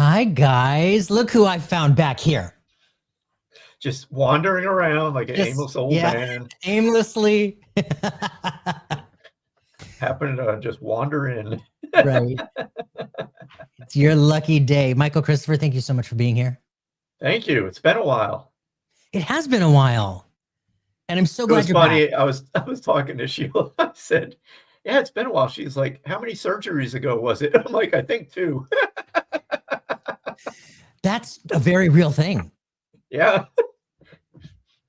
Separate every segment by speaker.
Speaker 1: Hi, guys. Look who I found back here.
Speaker 2: Just wandering around like an aimless old man.
Speaker 1: Aimlessly.
Speaker 2: Happened to just wander in.
Speaker 1: Right. It's your lucky day. Michael Christopher, thank you so much for being here.
Speaker 2: Thank you. It's been a while.
Speaker 1: It has been a while. And I'm so glad you're
Speaker 2: funny.
Speaker 1: back.
Speaker 2: I was talking to Sheila. I said, yeah, it's been a while. She's like, how many surgeries ago was it? I'm like, I think 2.
Speaker 1: That's a very real thing.
Speaker 2: Yeah.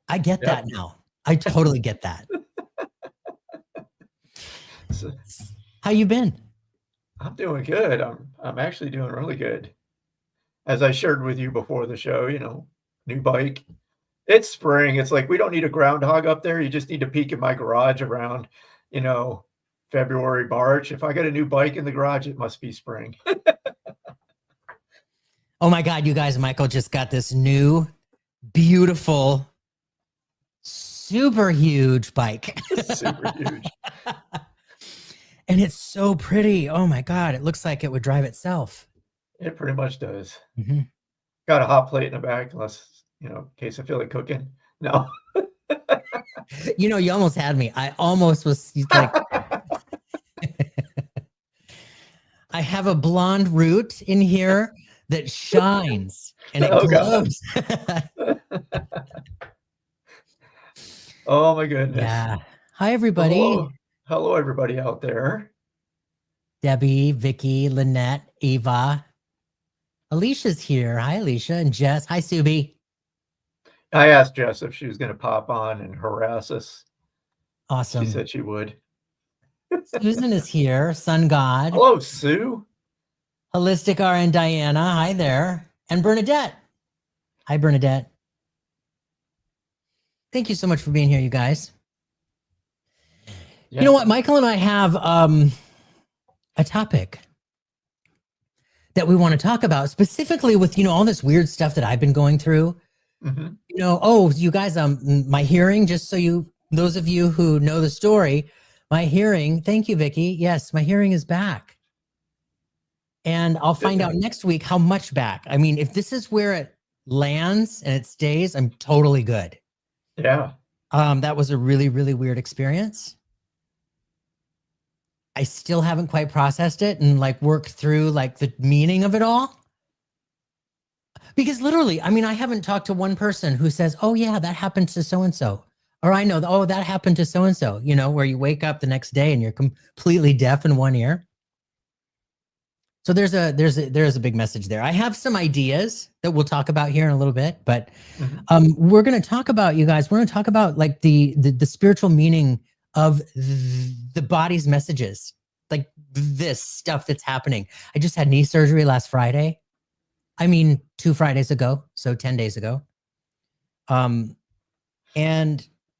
Speaker 1: I get that now. I totally get that. How you been?
Speaker 2: I'm doing good. I'm actually doing really good. As I shared with you before the show, new bike. It's spring. It's like we don't need a groundhog up there. You just need to peek in my garage around, February, March. If I got a new bike in the garage, it must be spring.
Speaker 1: Oh my God, you guys, Michael just got this new, beautiful, super huge bike.
Speaker 2: Super huge.
Speaker 1: And it's so pretty. Oh my God, it looks like it would drive itself.
Speaker 2: It pretty much does. Mm-hmm. Got a hot plate in the back, unless, in case I feel like cooking. No.
Speaker 1: You almost had me. I almost was like, I have a blonde root in here that shines and it glows.
Speaker 2: Oh my goodness.
Speaker 1: Yeah. Hi, everybody.
Speaker 2: Hello, everybody out there.
Speaker 1: Debbie, Vicky, Lynette, Eva. Alicia's here. Hi, Alicia. And Jess. Hi, Subi.
Speaker 2: I asked Jess if she was going to pop on and harass us.
Speaker 1: Awesome.
Speaker 2: She said she would.
Speaker 1: Susan is here. Sun God.
Speaker 2: Hello, Sue.
Speaker 1: Holistic RN Diana. Hi there. And Bernadette. Hi, Bernadette. Thank you so much for being here, you guys. Yeah. You know what? Michael and I have a topic that we want to talk about, specifically with, all this weird stuff that I've been going through. Mm-hmm. You guys, my hearing, just so those of you who know the story, my hearing, thank you, Vicky. Yes, my hearing is back. And I'll find out next week how much back. I mean, if this is where it lands and it stays, I'm totally good.
Speaker 2: Yeah.
Speaker 1: That was a really, really weird experience. I still haven't quite processed it and worked through the meaning of it all. Because literally, I mean, I haven't talked to one person who says, oh yeah, that happened to so-and-so. Or I know, oh, that happened to so-and-so, where you wake up the next day and you're completely deaf in one ear. So there's a big message there. I have some ideas that we'll talk about here in a little bit, but we're going to talk about, you guys, we're going to talk about the spiritual meaning of the body's messages, this stuff that's happening. I just had knee surgery last Friday. I mean, 2 Fridays ago, so 10 days ago. And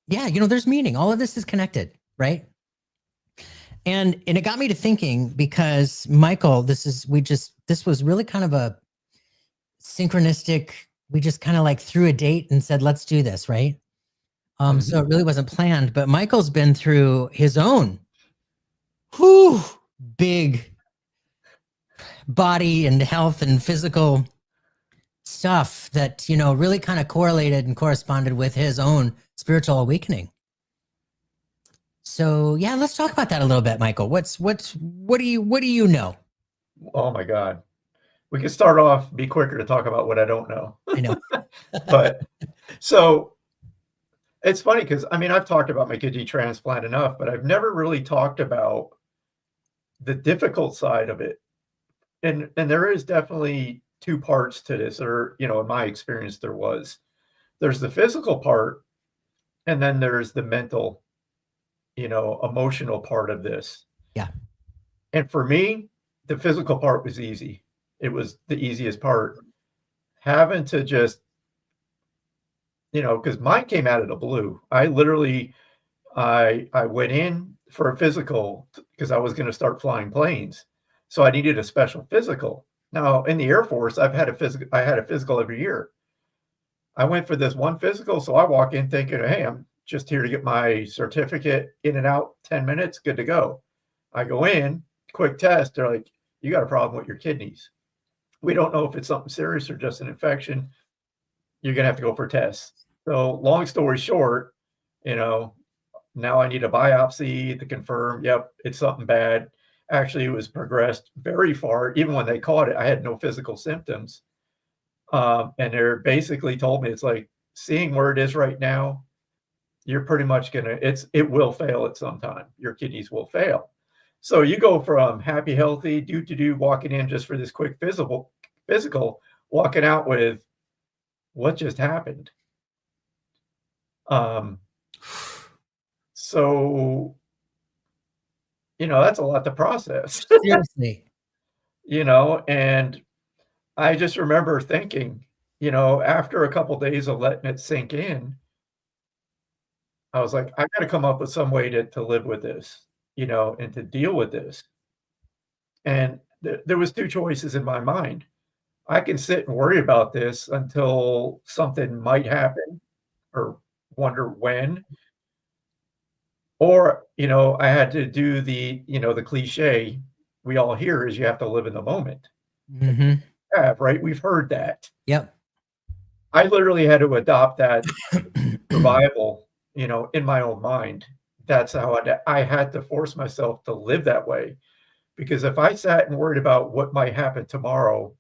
Speaker 1: yeah, there's meaning. All of this is connected, right? And it got me to thinking, because Michael, this was really kind of a synchronistic, we just kind of threw a date and said, let's do this, right? So it really wasn't planned, but Michael's been through his own big body and health and physical stuff that, really kind of correlated and corresponded with his own spiritual awakening. So yeah, let's talk about that a little bit, Michael. What do you know?
Speaker 2: Oh my God. We can start off, be quicker to talk about what I don't know.
Speaker 1: I know.
Speaker 2: But so it's funny because, I've talked about my kidney transplant enough, but I've never really talked about the difficult side of it. And there is definitely 2 parts to this, or, in my experience, there's the physical part, and then there's the mental, emotional part of this.
Speaker 1: Yeah.
Speaker 2: And for me, the physical part was easy. It was the easiest part. Having to just, because mine came out of the blue. I literally, I went in for a physical because I was going to start flying planes. So I needed a special physical. Now in the Air Force, I had a physical every year. I went for this one physical. So I walk in thinking, hey, I'm just here to get my certificate, in and out, 10 minutes, good to go. I go in, quick test. They're like, you got a problem with your kidneys. We don't know if it's something serious or just an infection. You're going to have to go for tests. So long story short, you know, now I need a biopsy to confirm, yep, it's something bad. Actually, it was progressed very far. Even when they caught it, I had no physical symptoms. And they're basically told me, it's like, seeing where it is right now, you're pretty much it will fail at some time. Your kidneys will fail. So you go from happy, healthy, walking in just for this quick physical, walking out with what just happened. So, that's a lot to process.
Speaker 1: Seriously.
Speaker 2: And I just remember thinking, after a couple days of letting it sink in, I was like, I got to come up with some way to live with this, and to deal with this. And there was two choices in my mind. I can sit and worry about this until something might happen or wonder when. Or, I had to do the cliche we all hear is you have to live in the moment.
Speaker 1: Mm-hmm.
Speaker 2: Yeah, right? We've heard that.
Speaker 1: Yep.
Speaker 2: I literally had to adopt that survival, in my own mind. That's how I had to force myself to live that way. Because if I sat and worried about what might happen tomorrow,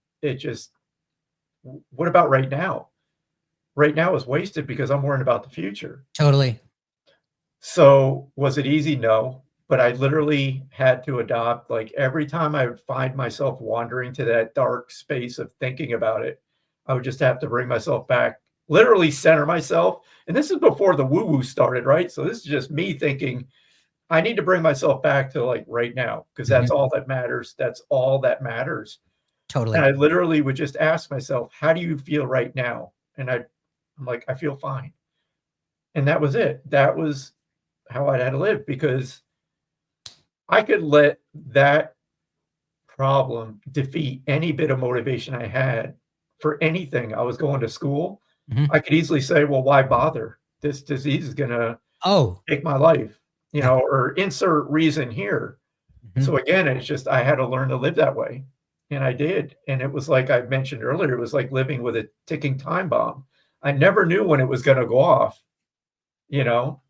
Speaker 2: what about right now? Right now is wasted because I'm worrying about the future.
Speaker 1: Totally.
Speaker 2: So was it easy? No, but I literally had to adopt, like, every time I would find myself wandering to that dark space of thinking about it, I would just have to bring myself back, literally center myself. And this is before the woo-woo started, right? So this is just me thinking, I need to bring myself back to, like, right now, because that's all that matters. That's all that matters.
Speaker 1: Totally.
Speaker 2: And I literally would just ask myself, how do you feel right now? And I'm like, I feel fine. And that was it. That was how I had to live, because I could let that problem defeat any bit of motivation I had for anything. I was going to school. I could easily say, well, why bother? This disease is going to take my life, or insert reason here. So again, it's just, I had to learn to live that way. And I did. And it was like I mentioned earlier, it was like living with a ticking time bomb. I never knew when it was going to go off.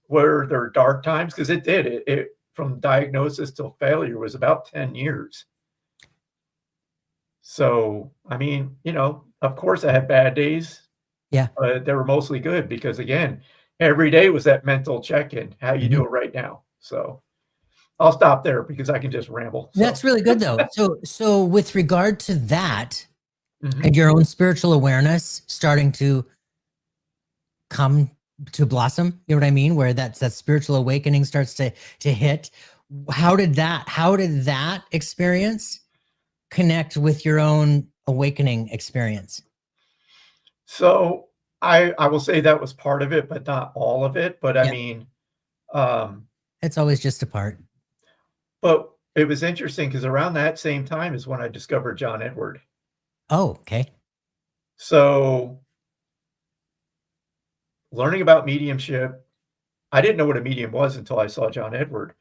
Speaker 2: Were there dark times? Because it did. It from diagnosis till failure was about 10 years. So, I mean, of course I had bad days.
Speaker 1: Yeah.
Speaker 2: But they were mostly good because, again, every day was that mental check-in. How you doing right now? So I'll stop there because I can just ramble. So.
Speaker 1: That's really good though. So with regard to that and your own spiritual awareness starting to come to blossom, you know what I mean? Where that spiritual awakening starts to hit. How did that experience connect with your own awakening experience?
Speaker 2: So I will say that was part of it, but not all of it. But I mean,
Speaker 1: it's always just a part.
Speaker 2: But it was interesting because around that same time is when I discovered John Edward.
Speaker 1: Oh, okay.
Speaker 2: So learning about mediumship, I didn't know what a medium was until I saw John Edward.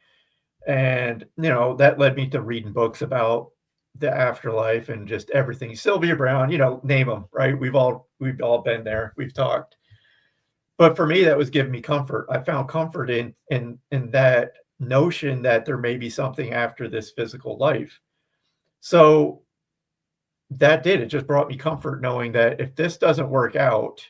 Speaker 2: And, that led me to reading books about the afterlife and just everything. Sylvia Browne, name them, right? We've all been there. We've talked. But for me, that was giving me comfort. I found comfort in that notion that there may be something after this physical life. So that it just brought me comfort knowing that if this doesn't work out,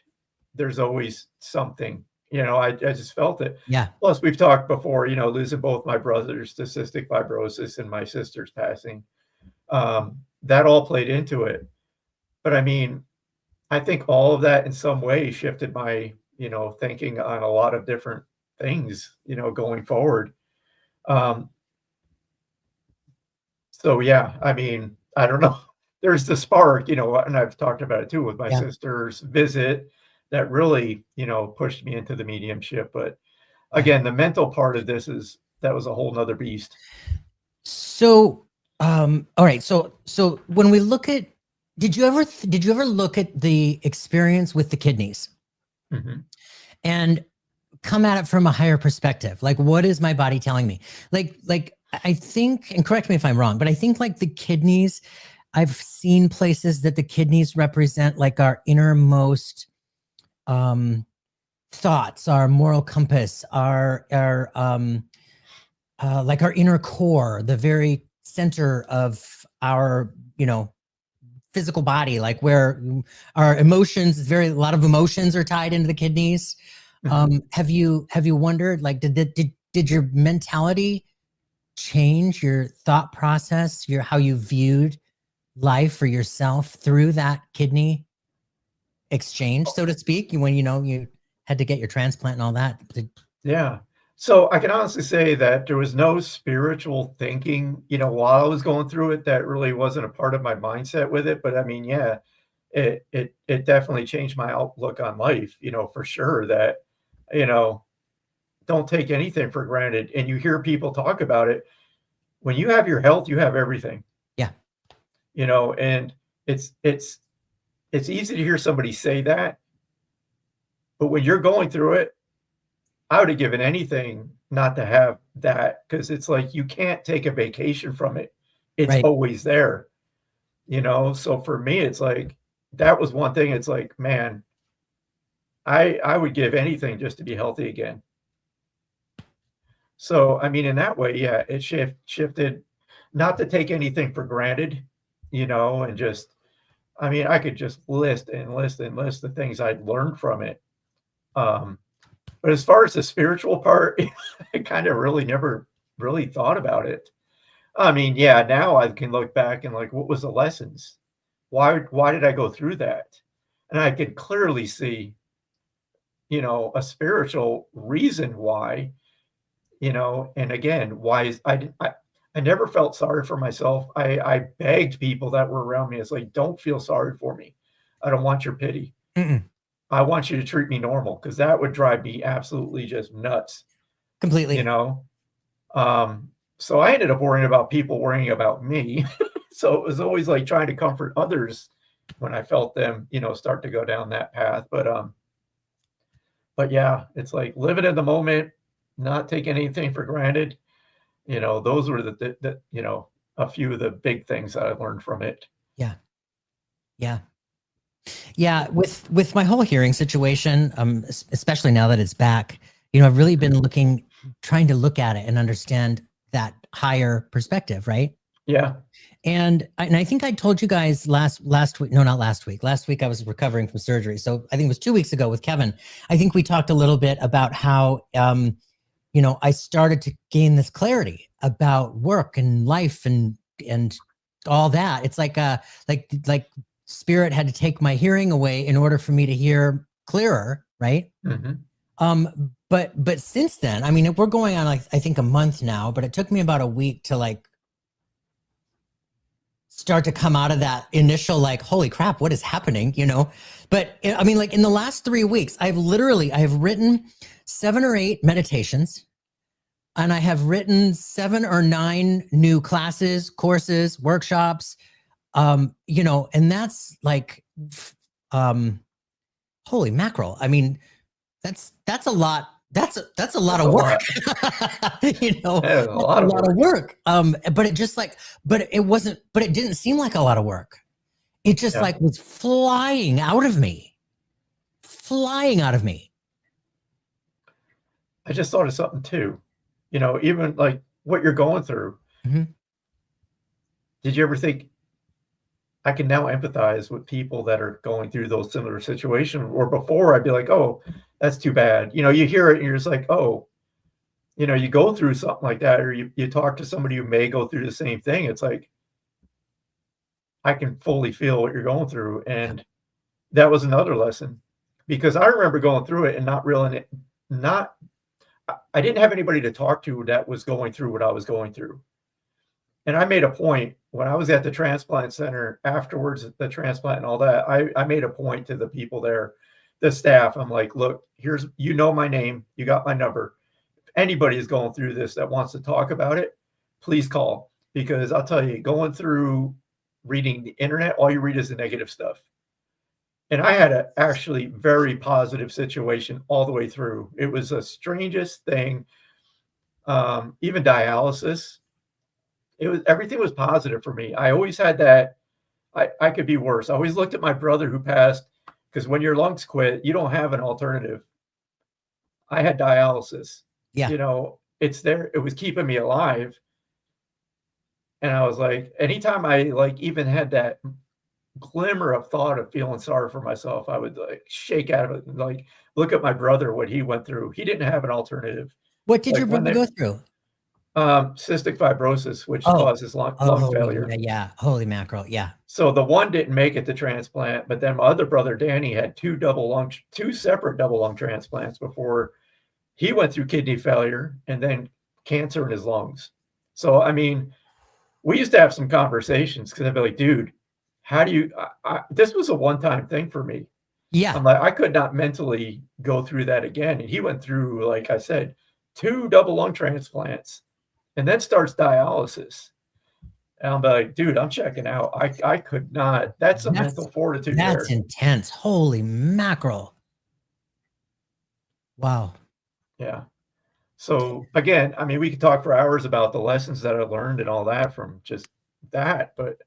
Speaker 2: there's always something. I just felt it.
Speaker 1: Yeah.
Speaker 2: Plus, we've talked before, losing both my brothers to cystic fibrosis and my sister's passing. That all played into it. But I mean, I think all of that in some way shifted my, thinking on a lot of different things, going forward. So yeah, I mean, I don't know. There's the spark, and I've talked about it too with my sister's visit that really, pushed me into the mediumship. But again, the mental part of this that was a whole nother beast.
Speaker 1: So, all right. So when we look at, did you ever look at the experience with the kidneys and come at it from a higher perspective? Like, what is my body telling me? Like I think, and correct me if I'm wrong, but I think like the kidneys I've seen places that the kidneys represent like our innermost thoughts, our moral compass, our like our inner core, the very center of our, physical body, like where our emotions, a lot of emotions are tied into the kidneys. Have you wondered, like, did your mentality change, your thought process, how you viewed life for yourself through that kidney exchange, so to speak, when you had to get your transplant and all that?
Speaker 2: Yeah. So I can honestly say that there was no spiritual thinking, while I was going through it, that really wasn't a part of my mindset with it. But I mean, yeah, it definitely changed my outlook on life, for sure, that, you know, don't take anything for granted. And you hear people talk about it. When you have your health, you have everything,
Speaker 1: Yeah.
Speaker 2: And it's easy to hear somebody say that, but when you're going through it, I would have given anything not to have that, because it's like you can't take a vacation from it. It's
Speaker 1: Right.
Speaker 2: always there, So for me, it's like that was one thing. It's like, man, I would give anything just to be healthy again. So I mean, in that way, yeah, it shifted, not to take anything for granted, and just, I mean, I could just list and list and list the things I'd learned from it. Um, But as far as the spiritual part, I kind of really never really thought about it. I mean, yeah, now I can look back and like, what was the lessons? Why did I go through that? And I could clearly see, a spiritual reason why, and again, why is I never felt sorry for myself. I begged people that were around me. It's like, don't feel sorry for me. I don't want your pity.
Speaker 1: Mm-mm.
Speaker 2: I want you to treat me normal, because that would drive me absolutely just nuts.
Speaker 1: Completely.
Speaker 2: you know? So I ended up worrying about people worrying about me. So it was always like trying to comfort others when I felt them, start to go down that path. But yeah, it's like living in the moment, not taking anything for granted. Those were a few of the big things that I learned from it.
Speaker 1: Yeah. Yeah. Yeah, with my whole hearing situation, especially now that it's back, I've really been trying to look at it and understand that higher perspective, right?
Speaker 2: Yeah.
Speaker 1: And I think I told you guys last week, no, not last week. Last week I was recovering from surgery, so I think it was 2 weeks ago with Kevin. I think we talked a little bit about how, I started to gain this clarity about work and life and all that. It's like spirit had to take my hearing away in order for me to hear clearer, right? But since then, I mean, we're going on like I think a month now, but it took me about a week to like start to come out of that initial like, holy crap, what is happening? But I mean, like in the last 3 weeks, I have written 7 or 8 meditations, and I have written 7 or 9 new classes, courses, workshops, and that's like, holy mackerel. I mean, that's a lot. That's a lot of work.
Speaker 2: Yeah, a lot
Speaker 1: of work. But it just like, but it didn't seem like a lot of work. It just like was flying out of me.
Speaker 2: I just thought of something too. Even like what you're going through.
Speaker 1: Mm-hmm.
Speaker 2: Did you ever think, I can now empathize with people that are going through those similar situations? Or before, I'd be like, oh, that's too bad. You hear it and you're just like, oh, you go through something like that, or you talk to somebody who may go through the same thing. It's like, I can fully feel what you're going through. And that was another lesson, because I remember going through it and not realizing it, I didn't have anybody to talk to that was going through what I was going through. And I made a point when I was at the transplant center afterwards, the transplant and all that, I made a point to the people there, the staff. I'm like, look, here's, my name, you got my number. If anybody is going through this that wants to talk about it, please call. Because I'll tell you, going through reading the internet, all you read is the negative stuff. And I had a actually very positive situation all the way through. It was the strangest thing. Even dialysis, everything was positive for me. I always had that I could be worse. I always looked at my brother who passed, because when your lungs quit, you don't have an alternative. I had dialysis.
Speaker 1: Yeah.
Speaker 2: You know, it's there. It was keeping me alive. And I was like, anytime I like even had that glimmer of thought of feeling sorry for myself, I would like shake out of it and like look at my brother, what he went through. He didn't have an alternative.
Speaker 1: What did
Speaker 2: Like
Speaker 1: your
Speaker 2: when
Speaker 1: brother
Speaker 2: they
Speaker 1: go through?
Speaker 2: cystic fibrosis, which
Speaker 1: Oh,
Speaker 2: causes lung
Speaker 1: oh,
Speaker 2: failure.
Speaker 1: yeah. Holy mackerel. Yeah.
Speaker 2: So the one didn't make it to transplant, but then my other brother Danny had two separate double lung transplants before he went through kidney failure and then cancer in his lungs. So I mean, we used to have some conversations because I'd be like, dude, how do you this was a one-time thing for me.
Speaker 1: Yeah.
Speaker 2: I'm like, I could not mentally go through that again. And he went through, like I said, 2 double lung transplants and then starts dialysis. And I'm like, dude, I'm checking out. I could not. That's a mental fortitude there.
Speaker 1: That's intense. Holy mackerel. Wow.
Speaker 2: Yeah. So again, I mean, we could talk for hours about the lessons that I learned and all that from just that, but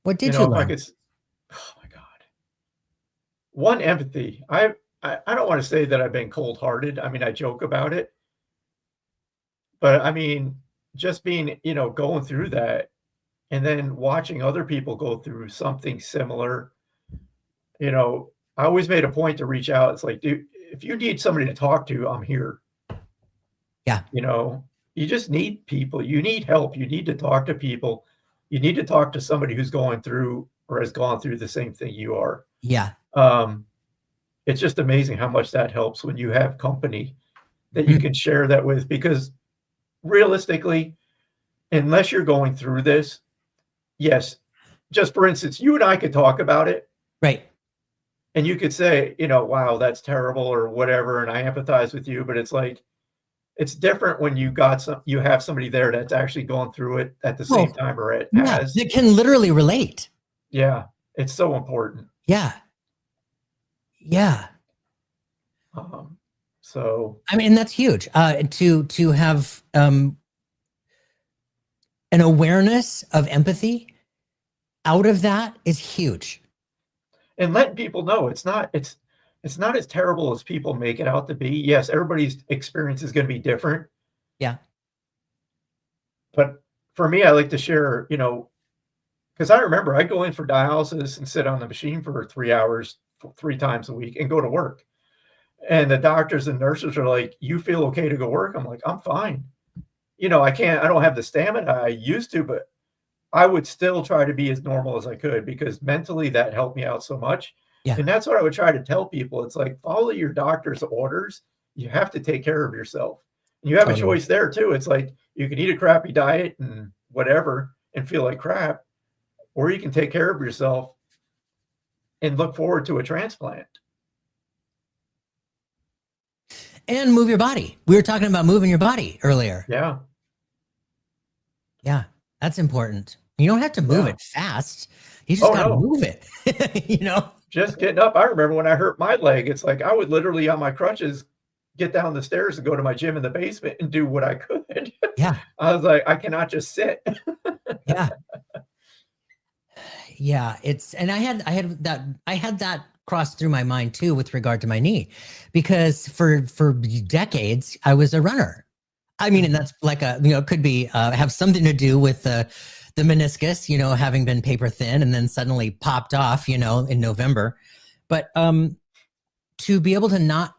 Speaker 1: What did
Speaker 2: you
Speaker 1: you
Speaker 2: know, if I
Speaker 1: learn?
Speaker 2: could, oh my God. One, empathy. I don't want to say that I've been cold-hearted. I mean, I joke about it, but I mean, just being, you know, going through that and then watching other people go through something similar, you know, I always made a point to reach out. It's like, dude, if you need somebody to talk to, I'm here.
Speaker 1: Yeah.
Speaker 2: You know, you just need people. You need help. You need to talk to people. You need to talk to somebody who's going through or has gone through the same thing you are.
Speaker 1: Yeah.
Speaker 2: It's just amazing how much that helps when you have company that you can share that with, because realistically, unless you're going through this, yes, just for instance, you and I could talk about it.
Speaker 1: Right.
Speaker 2: And you could say, you know, wow, that's terrible or whatever. And I empathize with you, but it's like, it's different when you have somebody there that's actually going through it at the same time or it has.
Speaker 1: It can literally relate.
Speaker 2: Yeah. It's so important.
Speaker 1: Yeah. Yeah.
Speaker 2: So
Speaker 1: I mean, that's huge. To have an awareness of empathy out of that is huge.
Speaker 2: And letting people know it's not as terrible as people make it out to be. Yes, everybody's experience is going to be different.
Speaker 1: Yeah.
Speaker 2: But for me, I like to share, you know, because I remember I'd go in for dialysis and sit on the machine for 3 hours, 3 times a week and go to work. And the doctors and nurses are like, you feel okay to go work? I'm like, I'm fine. You know, I don't have the stamina I used to, but I would still try to be as normal as I could because mentally that helped me out so much.
Speaker 1: Yeah.
Speaker 2: And that's what I would try to tell people. It's like, follow your doctor's orders. You have to take care of yourself. And you have a choice there too. It's like, you can eat a crappy diet and whatever and feel like crap, or you can take care of yourself and look forward to a transplant.
Speaker 1: And move your body. We were talking about moving your body earlier.
Speaker 2: Yeah.
Speaker 1: Yeah. That's important. You don't have to move it fast. You just got to move it, you know?
Speaker 2: Just getting up. I remember when I hurt my leg, it's like I would literally on my crutches get down the stairs and go to my gym in the basement and do what I could.
Speaker 1: Yeah.
Speaker 2: I was like, I cannot just sit.
Speaker 1: Yeah. Yeah. And I had that cross through my mind too with regard to my knee, because for decades I was a runner. I mean, and that's like could be have something to do with the meniscus, you know, having been paper thin and then suddenly popped off, you know, in November. But to be able to not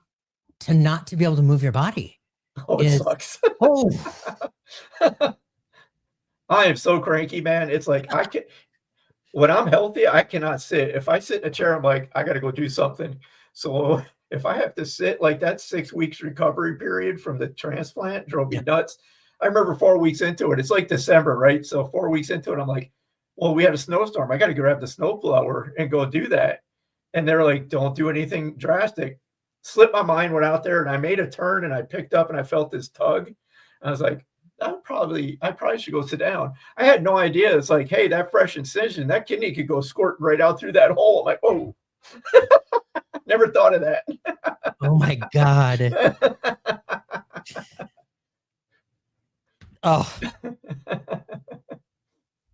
Speaker 1: to be able to move your body.
Speaker 2: Oh, it sucks. I am so cranky, man. It's like when I'm healthy, I cannot sit. If I sit in a chair, I'm like, I got to go do something. So if I have to sit, like that 6 weeks recovery period from the transplant drove me nuts. I remember 4 weeks into it. It's like December, right? So 4 weeks into it, I'm like, well, we had a snowstorm. I got to grab the snowblower and go do that. And they're like, don't do anything drastic. Slipped my mind, went out there and I made a turn and I picked up and I felt this tug. I was like, I probably should go sit down. I had no idea. It's like, hey, that fresh incision, that kidney could go squirting right out through that hole. I'm like, oh, never thought of that.
Speaker 1: Oh my God. Oh,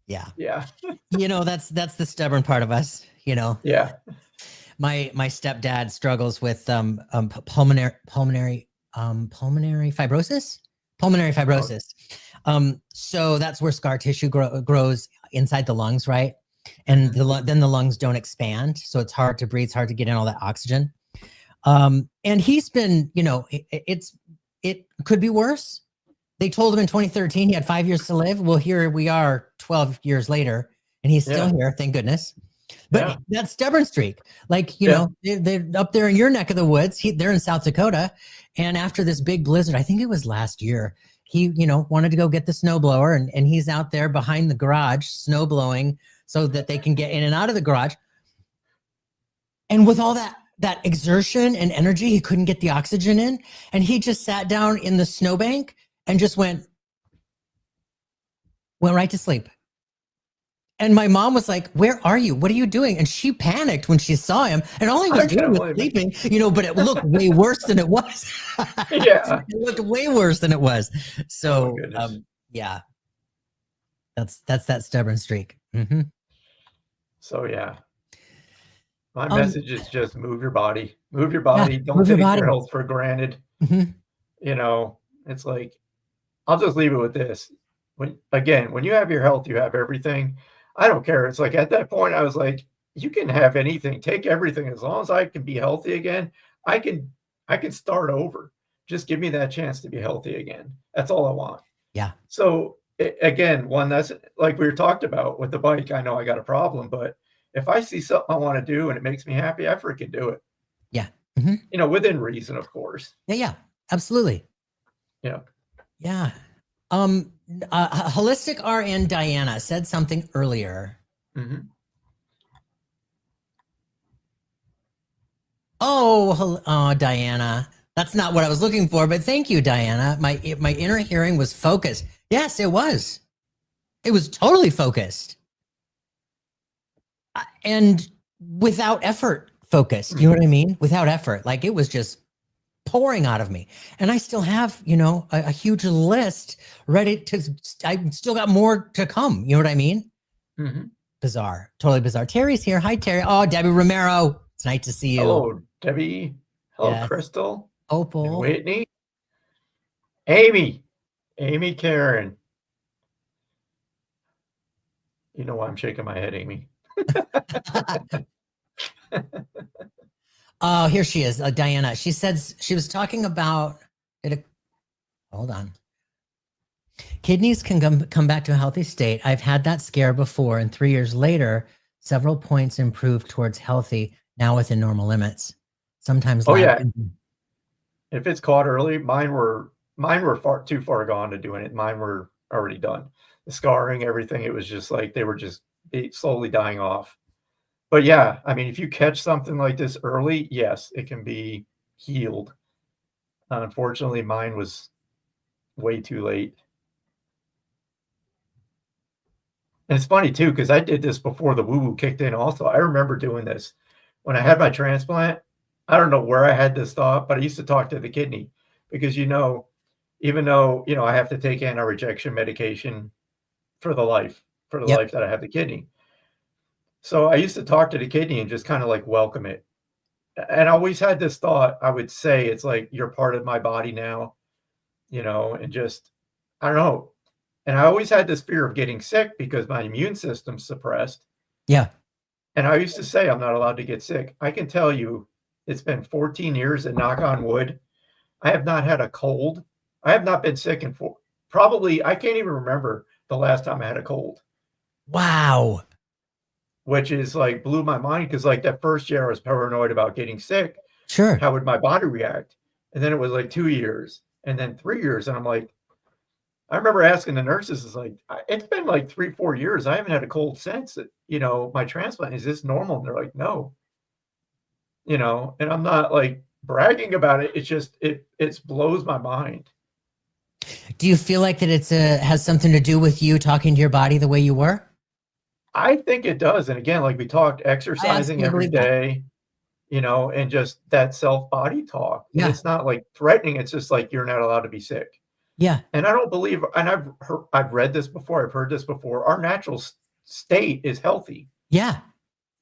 Speaker 1: Yeah.
Speaker 2: Yeah.
Speaker 1: That's the stubborn part of us,
Speaker 2: Yeah.
Speaker 1: My stepdad struggles with pulmonary fibrosis. Pulmonary
Speaker 2: Oh,
Speaker 1: fibrosis. So that's where scar tissue grows inside the lungs, right? And then the lungs don't expand, so it's hard to breathe. It's hard to get in all that oxygen. And he's been, it could be worse. They told him in 2013 he had 5 years to live. Well, here we are 12 years later, and he's still here, thank goodness. But that stubborn streak, like, they're up there in your neck of the woods. They're in South Dakota. And after this big blizzard, I think it was last year, he, wanted to go get the snowblower, and he's out there behind the garage, snow blowing so that they can get in and out of the garage. And with all that exertion and energy, he couldn't get the oxygen in. And he just sat down in the snowbank and just went right to sleep. And my mom was like, "Where are you? What are you doing?" And she panicked when she saw him. And all he was doing was sleeping, but it looked way worse than it was.
Speaker 2: Yeah.
Speaker 1: It looked way worse than it was. So, yeah, that's that stubborn streak. Mm-hmm.
Speaker 2: So, yeah. My message is just move your body. Move your body.
Speaker 1: Yeah,
Speaker 2: don't take your health for granted.
Speaker 1: Mm-hmm.
Speaker 2: It's like, I'll just leave it with this. When you have your health, you have everything. I don't care. It's like at that point, I was like, you can have anything, take everything. As long as I can be healthy again, I can start over. Just give me that chance to be healthy again. That's all I want.
Speaker 1: Yeah.
Speaker 2: So again, one that's like we were talked about with the bike. I know I got a problem, but if I see something I want to do and it makes me happy, I freaking do it.
Speaker 1: Yeah. Mm-hmm.
Speaker 2: Within reason, of course.
Speaker 1: Yeah. Absolutely.
Speaker 2: Yeah.
Speaker 1: Yeah. Holistic RN Diana said something earlier.
Speaker 2: Mm-hmm.
Speaker 1: Oh, Diana. That's not what I was looking for, but thank you, Diana. My inner hearing was focused. Yes, it was. It was totally focused. And without effort focused. You know what I mean? Without effort. Like it was just pouring out of me. And I still have, a huge list ready I still got more to come. You know what I mean?
Speaker 2: Mm-hmm.
Speaker 1: Bizarre. Totally bizarre. Terry's here. Hi, Terry. Oh, Debbie Romero. It's nice to see you.
Speaker 2: Hello, Debbie. Hello, yes. Crystal.
Speaker 1: Opal.
Speaker 2: And Whitney. Amy. Karen. You know why I'm shaking my head, Amy.
Speaker 1: Oh, here she is, Diana. She said she was talking about hold on. Kidneys can come back to a healthy state. I've had that scare before, and 3 years later, several points improved towards healthy, now within normal limits. Sometimes.
Speaker 2: Oh yeah. If it's caught early, mine were too far gone to doing it. Mine were already done. The scarring, everything. It was just like they were just slowly dying off. But yeah, I mean, if you catch something like this early, yes, it can be healed. Unfortunately, mine was way too late. And it's funny too, because I did this before the woo-woo kicked in also. I remember doing this when I had my transplant. I don't know where I had this thought, but I used to talk to the kidney because, even though, I have to take anti-rejection medication for the life that I have the kidney. So I used to talk to the kidney and just kind of like welcome it. And I always had this thought, I would say, it's like, you're part of my body now, and just, I don't know. And I always had this fear of getting sick because my immune system's suppressed.
Speaker 1: Yeah. And
Speaker 2: I used to say, I'm not allowed to get sick. I can tell you it's been 14 years and knock on wood. I have not had a cold. I have not been sick in probably, I can't even remember the last time I had a cold.
Speaker 1: Wow.
Speaker 2: Which is like blew my mind because like that first year I was paranoid about getting sick.
Speaker 1: Sure.
Speaker 2: How would my body react? And then it was like 2 years and then 3 years. And I'm like, I remember asking the nurses, it's like, it's been like 3-4 years. I haven't had a cold since, my transplant. Is this normal? And they're like, no. And I'm not like bragging about it. It's just, it blows my mind.
Speaker 1: Do you feel like that has something to do with you talking to your body the way you were?
Speaker 2: I think it does. And again, like we talked, exercising every day, and just that self-body talk. Yeah. And it's not like threatening. It's just like, you're not allowed to be sick.
Speaker 1: Yeah.
Speaker 2: And I don't believe, and I've read this before. I've heard this before. Our natural state is healthy.
Speaker 1: Yeah.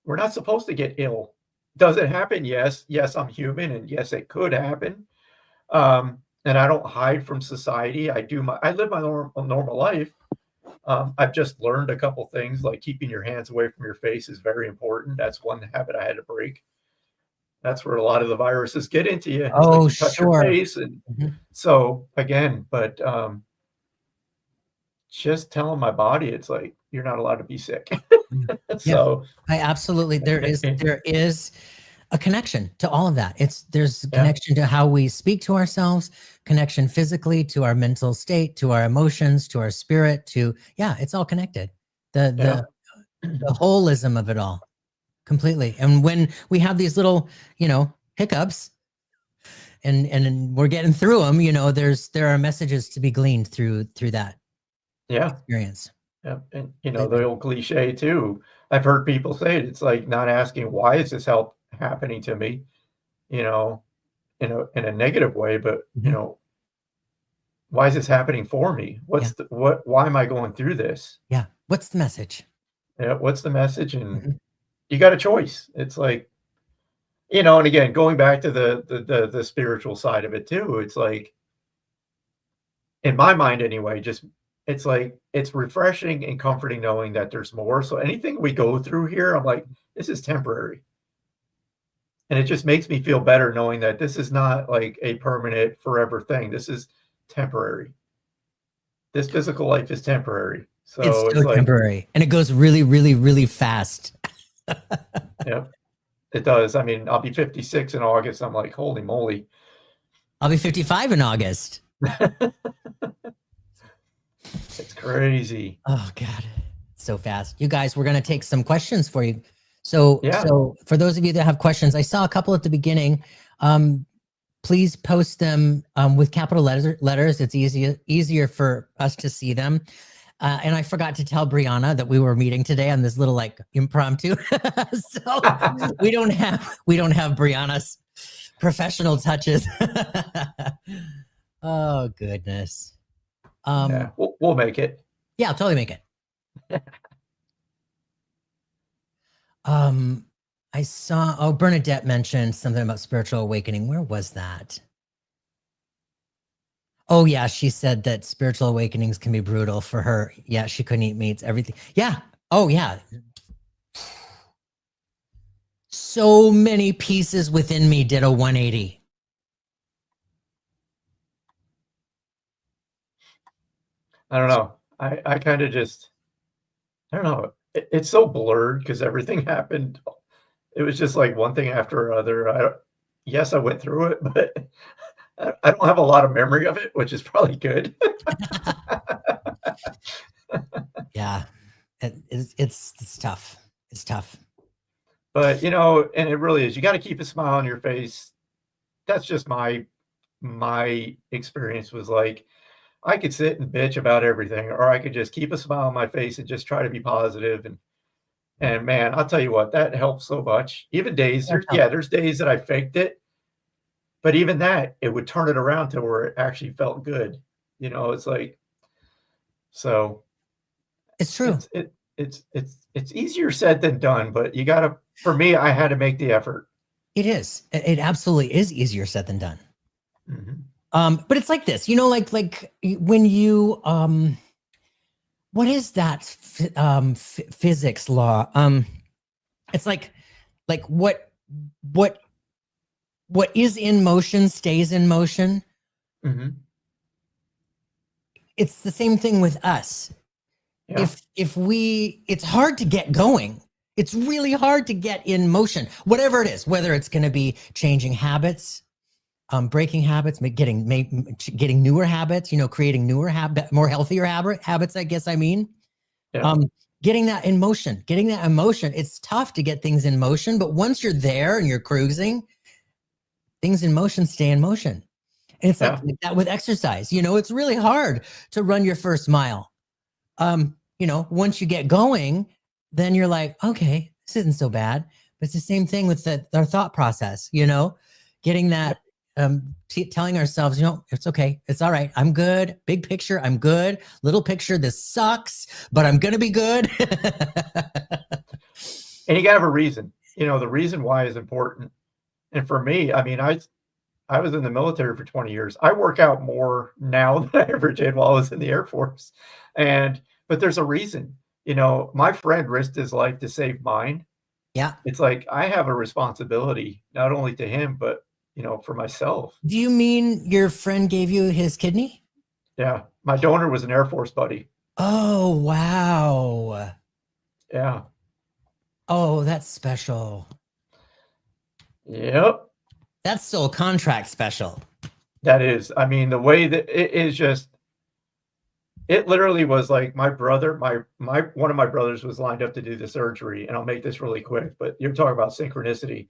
Speaker 2: We're not supposed to get ill. Does it happen? Yes. Yes, I'm human, and yes, it could happen. And I don't hide from society. I live my normal life. I've just learned a couple things, like keeping your hands away from your face is very important. That's one habit I had to break. That's where a lot of the viruses get into you. It's like
Speaker 1: Oh,
Speaker 2: you touch your
Speaker 1: sure.
Speaker 2: face, and
Speaker 1: Mhm.
Speaker 2: so again, but just telling my body, it's like you're not allowed to be sick.
Speaker 1: Yeah,
Speaker 2: So
Speaker 1: I absolutely, there is a connection to all of that. There's a
Speaker 2: yeah,
Speaker 1: connection to how we speak to ourselves, connection physically to our mental state, to our emotions, to our spirit, it's all connected.
Speaker 2: yeah,
Speaker 1: The holism of it all, completely. And when we have these little, hiccups, and we're getting through them, there are messages to be gleaned through that
Speaker 2: yeah,
Speaker 1: experience.
Speaker 2: yeah. And the
Speaker 1: Completely.
Speaker 2: old cliche too. I've heard people say it. It's like not asking why is this help happening to me, you know, in a negative way, but
Speaker 1: Mhm.
Speaker 2: why is this happening for me?
Speaker 1: Yeah.
Speaker 2: Why am I going through this?
Speaker 1: Yeah. What's the message?
Speaker 2: Yeah, what's the message? And
Speaker 1: Mhm.
Speaker 2: you got a choice. It's like, and again, going back to the spiritual side of it too, it's like, in my mind anyway, just it's like it's refreshing and comforting knowing that there's more. So anything we go through here, I'm like, this is temporary. And it just makes me feel better knowing that this is not like a permanent forever thing. This is temporary. This physical life is temporary.
Speaker 1: It's
Speaker 2: So
Speaker 1: so
Speaker 2: it's like,
Speaker 1: temporary, and it goes really, really, really fast.
Speaker 2: yeah, it does. I mean, I'll be 56 in August. I'm like, holy moly.
Speaker 1: I'll be 55 in August.
Speaker 2: It's crazy.
Speaker 1: Oh God, so fast. You guys, we're gonna take some questions for you. So,
Speaker 2: Yeah.
Speaker 1: for those of you that have questions, I saw a couple at the beginning. Please post them with capital letters. It's easier for us to see them. And I forgot to tell Brianna that we were meeting today on this little like impromptu. So we don't have Brianna's professional touches. Oh goodness.
Speaker 2: Yeah, we'll make it.
Speaker 1: Yeah, I'll totally make it. I saw, Bernadette mentioned something about spiritual awakening. Where was that? Oh yeah, she said that spiritual awakenings can be brutal for her. Yeah, she couldn't eat meats, everything. Yeah. Oh yeah. So many pieces within me did a 180.
Speaker 2: I don't know. I kind of just, I don't know. It's so blurred because everything happened. It was just like one thing after another. Yes, I went through it, but I don't have a lot of memory of it, which is probably good.
Speaker 1: Yeah. It's tough. It's tough.
Speaker 2: But and it really is. You got to keep a smile on your face. That's just my experience was like I could sit and bitch about everything, or I could just keep a smile on my face and just try to be positive. And man, I'll tell you what, that helps so much. Even days, there's days that I faked it, but even that, it would turn it around to where it actually felt good. It's like, so
Speaker 1: It's true.
Speaker 2: it's easier said than done, but for me, I had to make the effort.
Speaker 1: It is. It absolutely is easier said than done.
Speaker 2: Mm-hmm.
Speaker 1: But it's like this, like when you, what is that physics law? It's like what is in motion stays in motion.
Speaker 2: Mm-hmm.
Speaker 1: It's the same thing with us.
Speaker 2: Yeah.
Speaker 1: It's hard to get going. It's really hard to get in motion, whatever it is, whether it's going to be changing habits, breaking habits, getting newer habits, creating newer more healthier habits, I guess. I mean,
Speaker 2: Yeah.
Speaker 1: Getting that in motion, it's tough to get things in motion, but once you're there and you're cruising, things in motion stay in motion. And it's like that with exercise, it's really hard to run your first mile. Once you get going, then you're like, okay, this isn't so bad. But it's the same thing with our thought process, getting that telling ourselves, it's okay. It's all right. I'm good. Big picture, I'm good. Little picture, this sucks, but I'm going to be good.
Speaker 2: And you got to have a reason. The reason why is important. And for me, I mean, I was in the military for 20 years. I work out more now than I ever did while I was in the Air Force. But there's a reason. My friend risked his life to save mine.
Speaker 1: Yeah.
Speaker 2: It's like I have a responsibility, not only to him, but for myself.
Speaker 1: Do you mean your friend gave you his kidney?
Speaker 2: Yeah. My donor was an Air Force buddy.
Speaker 1: Oh, wow.
Speaker 2: Yeah.
Speaker 1: Oh, that's special.
Speaker 2: Yep.
Speaker 1: That's soul contract special.
Speaker 2: That is. I mean, the way that it is just, it literally was like my brother, one of my brothers was lined up to do the surgery, and I'll make this really quick, but you're talking about synchronicity.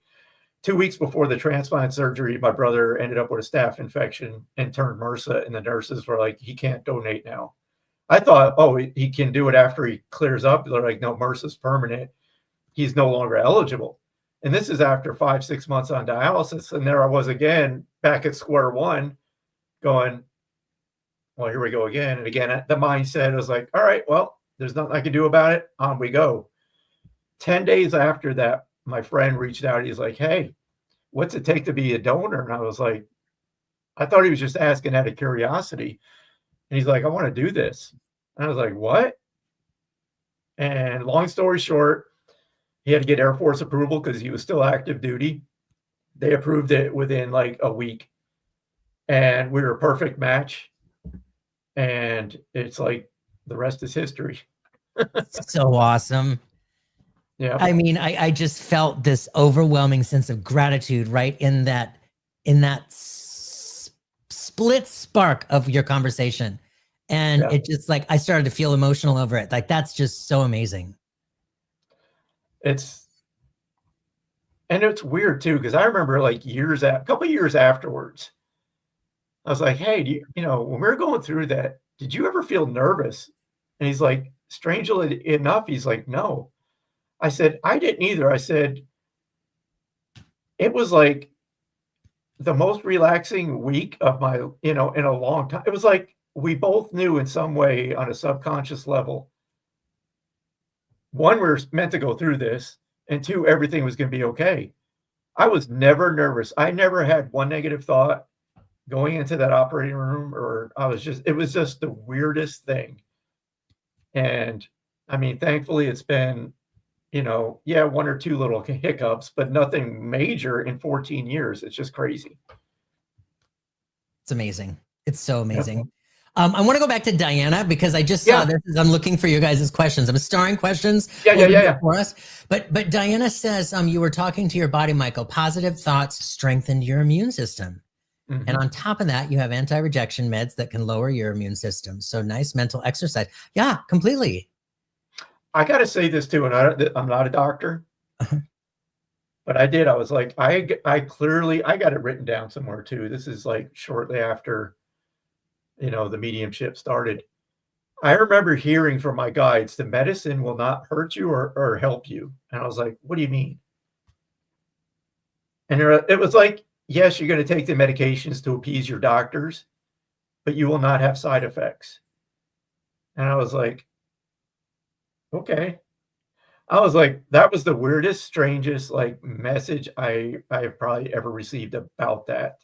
Speaker 2: 2 weeks before the transplant surgery, my brother ended up with a staph infection and turned MRSA, and the nurses were like, he can't donate now. I thought, oh, he can do it after he clears up. They're like, no, MRSA's permanent. He's no longer eligible. And this is after 5-6 months on dialysis. And there I was again, back at square one, going, well, here we go again. And again, the mindset was like, all right, well, there's nothing I can do about it. On we go. 10 days after that, my friend reached out. He's like, hey, what's it take to be a donor? And I was like, I thought he was just asking out of curiosity. And he's like, I want to do this. And I was like, what? And long story short, he had to get Air Force approval because he was still active duty. They approved it within like a week. And we were a perfect match. And it's like the rest is history.
Speaker 1: So awesome.
Speaker 2: Yeah.
Speaker 1: I mean, I just felt this overwhelming sense of gratitude right in that split spark of your conversation. And it just like, I started to feel emotional over it. Like, that's just so amazing.
Speaker 2: It's weird too, because I remember like a couple years afterwards, I was like, hey, when we were going through that, did you ever feel nervous? And he's like, strangely enough, he's like, no. I said, I didn't either. I said, it was like the most relaxing week of my, in a long time. It was like we both knew in some way on a subconscious level, one, we're meant to go through this, and two, everything was going to be okay. I was never nervous. I never had one negative thought going into that operating room, it was just the weirdest thing. And I mean, thankfully it's been, one or two little hiccups, but nothing major in 14 years. It's just crazy.
Speaker 1: It's amazing. It's so amazing. Yep. I want to go back to Diana because I just saw this. I'm looking for you guys' questions. I'm starring questions for us. But Diana says, you were talking to your body, Michael. Positive thoughts strengthened your immune system. Mm-hmm. And on top of that, you have anti-rejection meds that can lower your immune system. So nice mental exercise. Yeah, completely.
Speaker 2: I got to say this too, and I'm not a doctor, but I was like, I got it written down somewhere too. This is like shortly after, the mediumship started. I remember hearing from my guides, the medicine will not hurt you or help you. And I was like, what do you mean? And it was like, yes, you're going to take the medications to appease your doctors, but you will not have side effects. And I was like, okay. I was like, that was the weirdest, strangest like message I have probably ever received about that.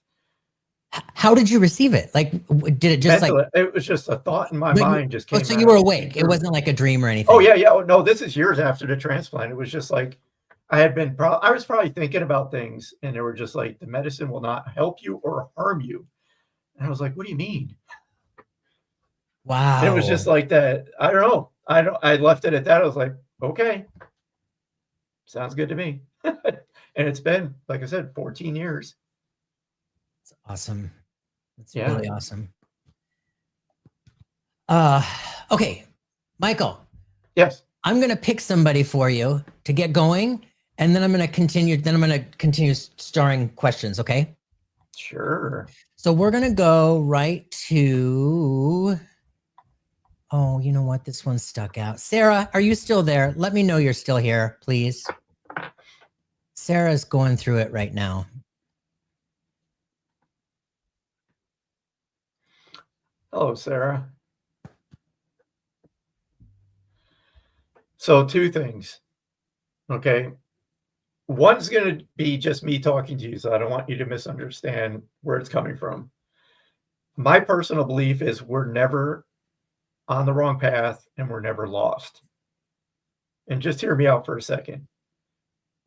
Speaker 1: How did you receive it? Like, did it just
Speaker 2: mentally, it was just a thought in my mind just came out.
Speaker 1: So you were awake. It wasn't like a dream or anything.
Speaker 2: Oh yeah. Oh, no, this is years after the transplant. It was just like, I was probably thinking about things, and they were just like, the medicine will not help you or harm you. And I was like, what do you mean?
Speaker 1: Wow.
Speaker 2: And it was just like that. I don't know. I left it at that. I was like, okay, sounds good to me. And it's been, like I said, 14 years.
Speaker 1: It's awesome. It's
Speaker 2: Yeah.
Speaker 1: really awesome. Okay, Michael.
Speaker 2: Yes.
Speaker 1: I'm going to pick somebody for you to get going, and then I'm going to continue starring questions. Okay.
Speaker 2: Sure.
Speaker 1: So we're going to go right to, oh, you know what? This one stuck out. Sarah, are you still there? Let me know you're still here, please. Sarah's going through it right now.
Speaker 2: Hello, Sarah. So two things. Okay. One's going to be just me talking to you, so I don't want you to misunderstand where it's coming from. My personal belief is we're never on the wrong path and we're never lost. And just hear me out for a second.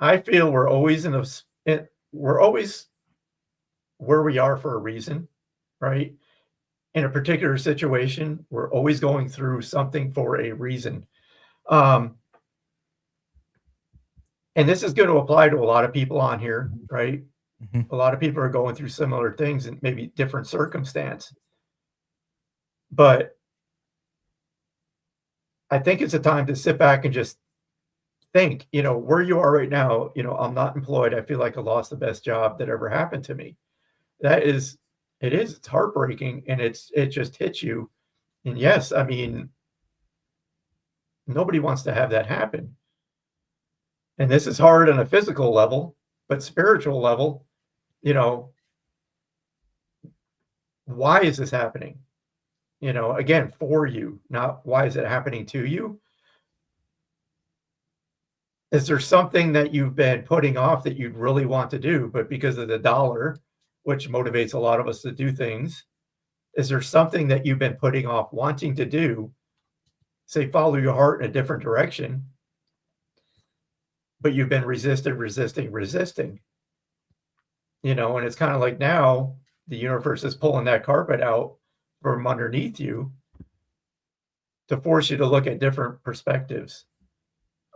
Speaker 2: I feel we're always we're always where we are for a reason, right? In a particular situation, we're always going through something for a reason. And this is going to apply to a lot of people on here, right?
Speaker 1: Mhm.
Speaker 2: A lot of people are going through similar things in maybe different circumstance. But I think it's a time to sit back and just think, where you are right now, I'm not employed. I feel like I lost the best job that ever happened to me. It's heartbreaking, and it just hits you. And yes, I mean, nobody wants to have that happen. And this is hard on a physical level, but spiritual level, why is this happening? Again, for you, not why is it happening to you? Is there something that you've been putting off that you'd really want to do, but because of the dollar, which motivates a lot of us to do things, is there something that you've been putting off wanting to do, say, follow your heart in a different direction, but you've been resisting? And it's kind of like now the universe is pulling that carpet out from underneath you to force you to look at different perspectives.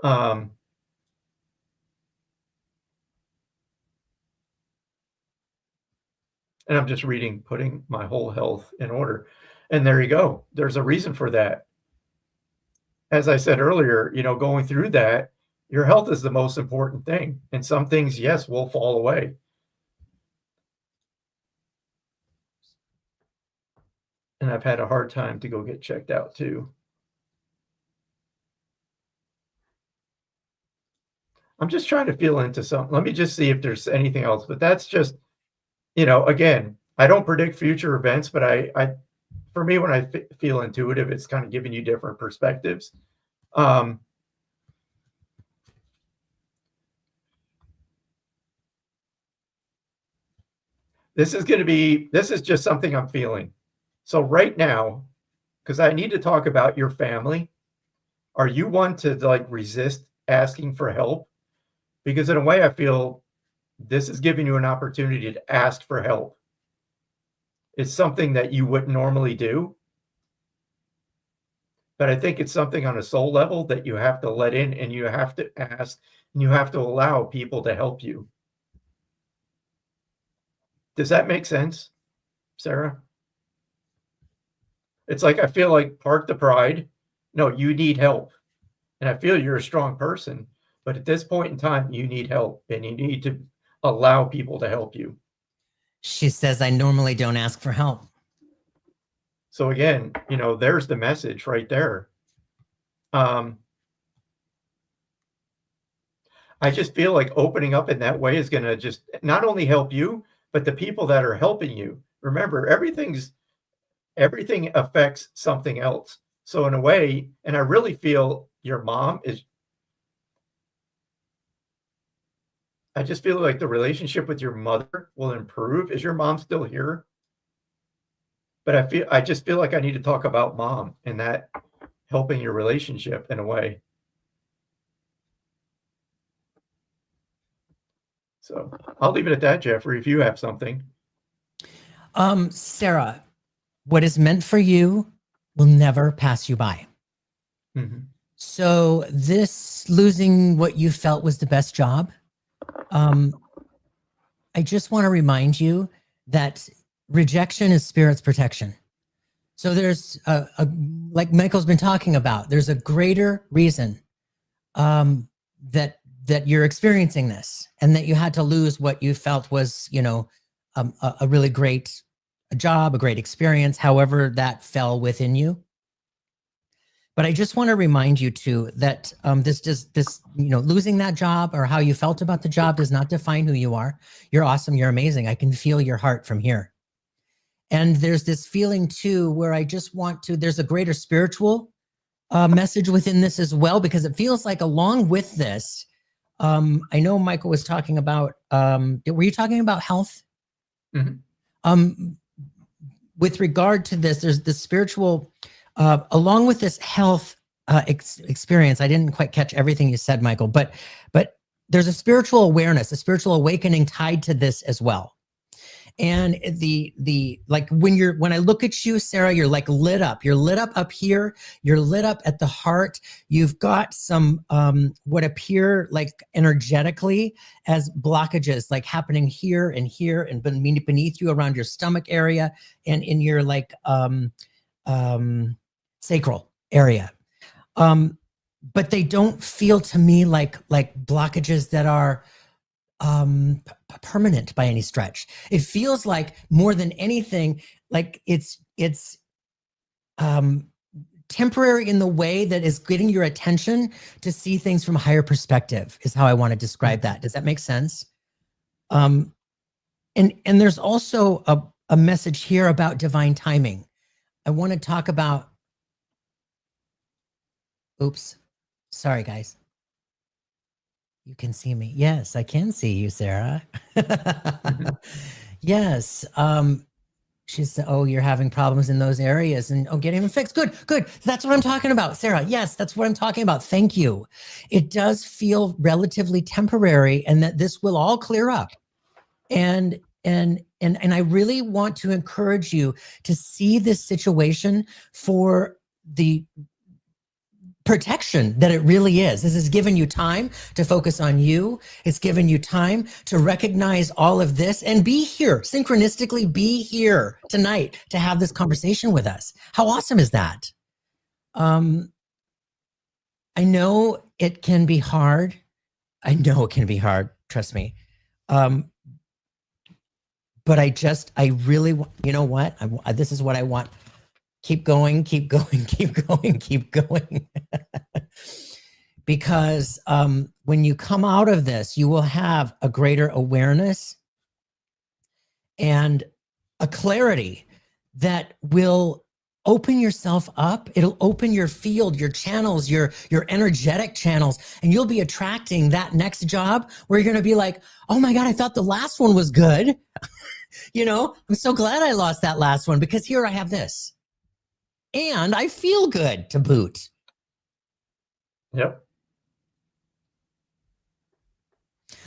Speaker 2: And I'm just reading, putting my whole health in order. And there you go. There's a reason for that. As I said earlier, going through that, your health is the most important thing. And some things, yes, will fall away. And I've had a hard time to go get checked out too. I'm just trying to feel into something. Let me just see if there's anything else. But that's just, again, I don't predict future events, but I for me, when I feel intuitive, it's kind of giving you different perspectives. This is just something I'm feeling. So right now, because I need to talk about your family, are you one to resist asking for help? Because in a way, I feel this is giving you an opportunity to ask for help. It's something that you wouldn't normally do. But I think it's something on a soul level that you have to let in, and you have to ask, and you have to allow people to help you. Does that make sense, Sarah? It's like, I feel like park the pride. No, you need help. And I feel you're a strong person, but at this point in time, you need help, and you need to allow people to help you.
Speaker 1: She says, I normally don't ask for help.
Speaker 2: So again, there's the message right there. I just feel like opening up in that way is going to just not only help you, but the people that are helping you. Remember, everything affects something else. So in a way, and I really feel your mom is, I just feel like the relationship with your mother will improve. Is your mom still here? But I just feel like I need to talk about mom and that helping your relationship in a way. So I'll leave it at that, Jeffrey, if you have something.
Speaker 1: Sarah, what is meant for you will never pass you by.
Speaker 2: Mm-hmm.
Speaker 1: So this losing what you felt was the best job, I just want to remind you that rejection is spirit's protection. So there's like Michael's been talking about, there's a greater reason that you're experiencing this, and that you had to lose what you felt was, a really great job, a great experience, however that fell within you. But I just want to remind you too that losing that job or how you felt about the job does not define who you are. You're awesome. You're amazing. I can feel your heart from here. And there's this feeling too, where I just want to, there's a greater spiritual message within this as well, because it feels like along with this, I know Michael was talking about, were you talking about health?
Speaker 2: Mhm.
Speaker 1: With regard to this, there's the spiritual, along with this health experience. I didn't quite catch everything you said, Michael, but there's a spiritual awareness, a spiritual awakening tied to this as well. And like when I look at you, Sarah, you're like lit up. You're lit up here. You're lit up at the heart. You've got some what appear like energetically as blockages, like happening here and beneath you, around your stomach area and in your like sacral area. But they don't feel to me like blockages that are permanent by any stretch. It feels like more than anything, like it's temporary in the way that is getting your attention to see things from a higher perspective, is how I want to describe that. Does that make sense? And there's also a message here about divine timing. I want to talk about, oops, sorry guys. You can see me. Yes, I can see you, Sarah. Yes. She said, oh, you're having problems in those areas and getting them fixed. Good, good. That's what I'm talking about, Sarah. Yes, that's what I'm talking about. Thank you. It does feel relatively temporary, and that this will all clear up. And I really want to encourage you to see this situation for the protection that it really is. This has given you time to focus on you. It's given you time to recognize all of this and be here, synchronistically be here tonight to have this conversation with us. How awesome is that? I know it can be hard. I know it can be hard, trust me. But I really, you know what? This is what I want. Keep going, keep going, keep going, keep going. Because when you come out of this, you will have a greater awareness and a clarity that will open yourself up. It'll open your field, your channels, your energetic channels, and you'll be attracting that next job where you're going to be like, oh my God, I thought the last one was good. You know, I'm so glad I lost that last one, because here I have this. And I feel good to boot.
Speaker 2: Yep.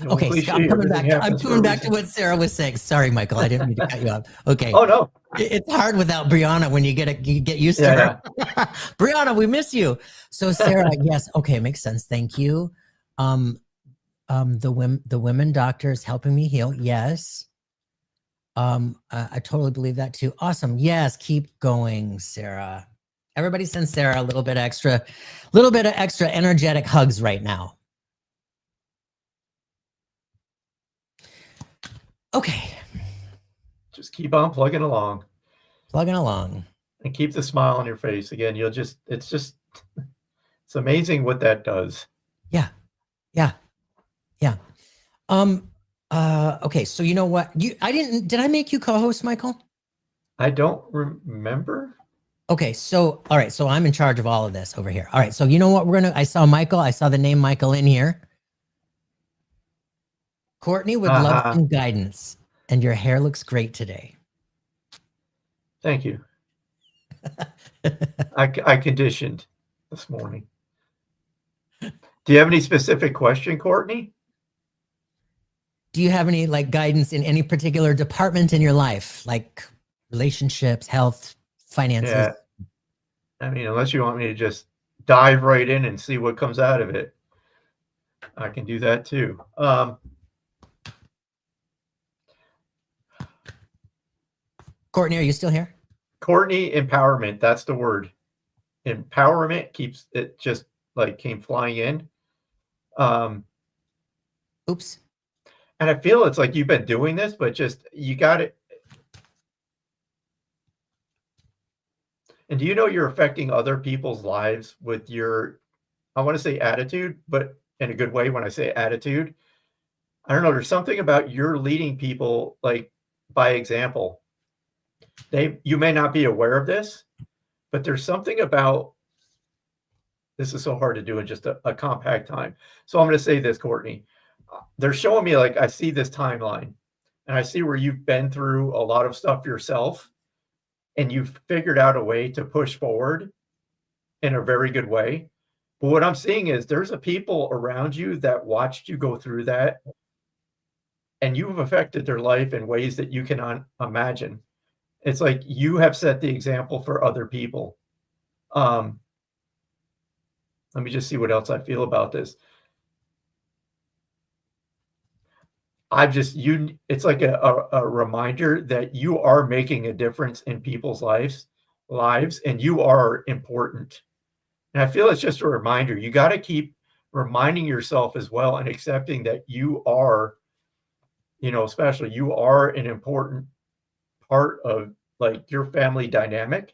Speaker 1: Okay, I'm coming back to what Sarah was saying. Sorry, Michael, I didn't mean to cut you off. Okay.
Speaker 2: Oh no,
Speaker 1: it's hard without Brianna when you get used to her. Yeah. Brianna, we miss you. So Sarah, yes, okay, makes sense. Thank you. The women doctors helping me heal. Yes. I totally believe that too. Awesome. Yes, keep going, Sarah. Everybody send Sarah a little bit of extra energetic hugs right now. Okay.
Speaker 2: Just keep on plugging along.
Speaker 1: Plugging along.
Speaker 2: And keep the smile on your face. Again, it's amazing what that does.
Speaker 1: Yeah. Yeah. Yeah. Okay, so you know what? Did I make you co-host, Michael?
Speaker 2: I don't remember.
Speaker 1: Okay, so all right, so I'm in charge of all of this over here. All right, so you know what I saw the name Michael in here. Courtney would love some guidance, and your hair looks great today.
Speaker 2: Thank you. I conditioned this morning. Do you have any specific question, Courtney?
Speaker 1: Do you have any like guidance in any particular department in your life, like relationships, health, finances?
Speaker 2: Yeah. I mean, unless you want me to just dive right in and see what comes out of it, I can do that too.
Speaker 1: Courtney, are you still here?
Speaker 2: Courtney, empowerment. That's the word. Empowerment keeps it just like came flying in.
Speaker 1: Oops.
Speaker 2: And I feel it's like you've been doing this, but just you got it. And do you know you're affecting other people's lives with your, I want to say attitude, but in a good way when I say attitude? I don't know. There's something about you're leading people like by example. you may not be aware of this, but there's something about, this is so hard to do in just a compact time. So I'm going to say this, Courtney. They're showing me, like, I see this timeline and I see where you've been through a lot of stuff yourself and you've figured out a way to push forward in a very good way. But what I'm seeing is there's a people around you that watched you go through that, and you've affected their life in ways that you cannot imagine. It's like you have set the example for other people. Let me just see what else I feel about this. It's like a reminder that you are making a difference in people's lives, and you are important. And I feel it's just a reminder. You got to keep reminding yourself as well and accepting that you are, especially you are an important part of like your family dynamic.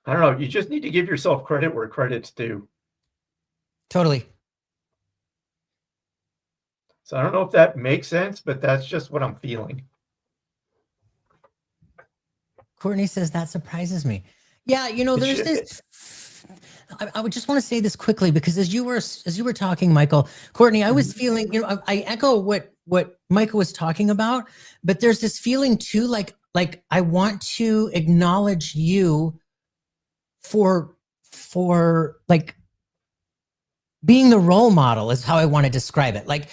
Speaker 2: I don't know. You just need to give yourself credit where credit's due.
Speaker 1: Totally.
Speaker 2: So I don't know if that makes sense, but that's just what I'm feeling.
Speaker 1: Courtney says that surprises me. Yeah, there's this. I would just want to say this quickly because as you were talking, Michael, Courtney, I was feeling. I echo what Michael was talking about, but there's this feeling too, like I want to acknowledge you for like being the role model is how I want to describe it. Like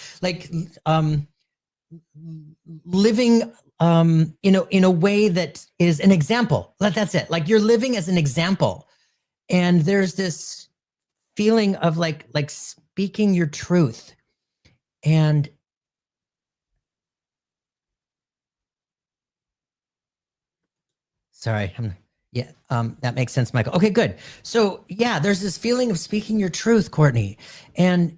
Speaker 1: living in a way that is an example. That's it. Like you're living as an example. And there's this feeling of like speaking your truth. And sorry, that makes sense, Michael. Okay, good. So yeah, there's this feeling of speaking your truth, Courtney, and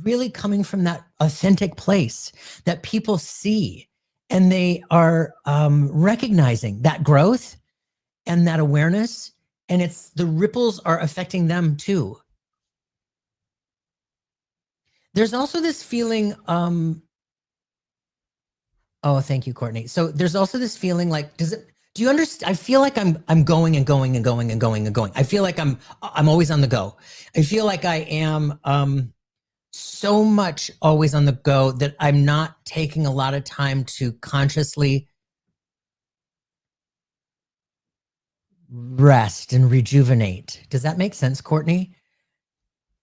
Speaker 1: really coming from that authentic place that people see, and they are recognizing that growth and that awareness, and it's the ripples are affecting them too. There's also this feeling. Oh, thank you, Courtney. So there's also this feeling like, do you understand? I feel like I'm going and going and going and going and going. I feel like I'm always on the go. I feel like I am so much always on the go that I'm not taking a lot of time to consciously rest and rejuvenate. Does that make sense, Courtney?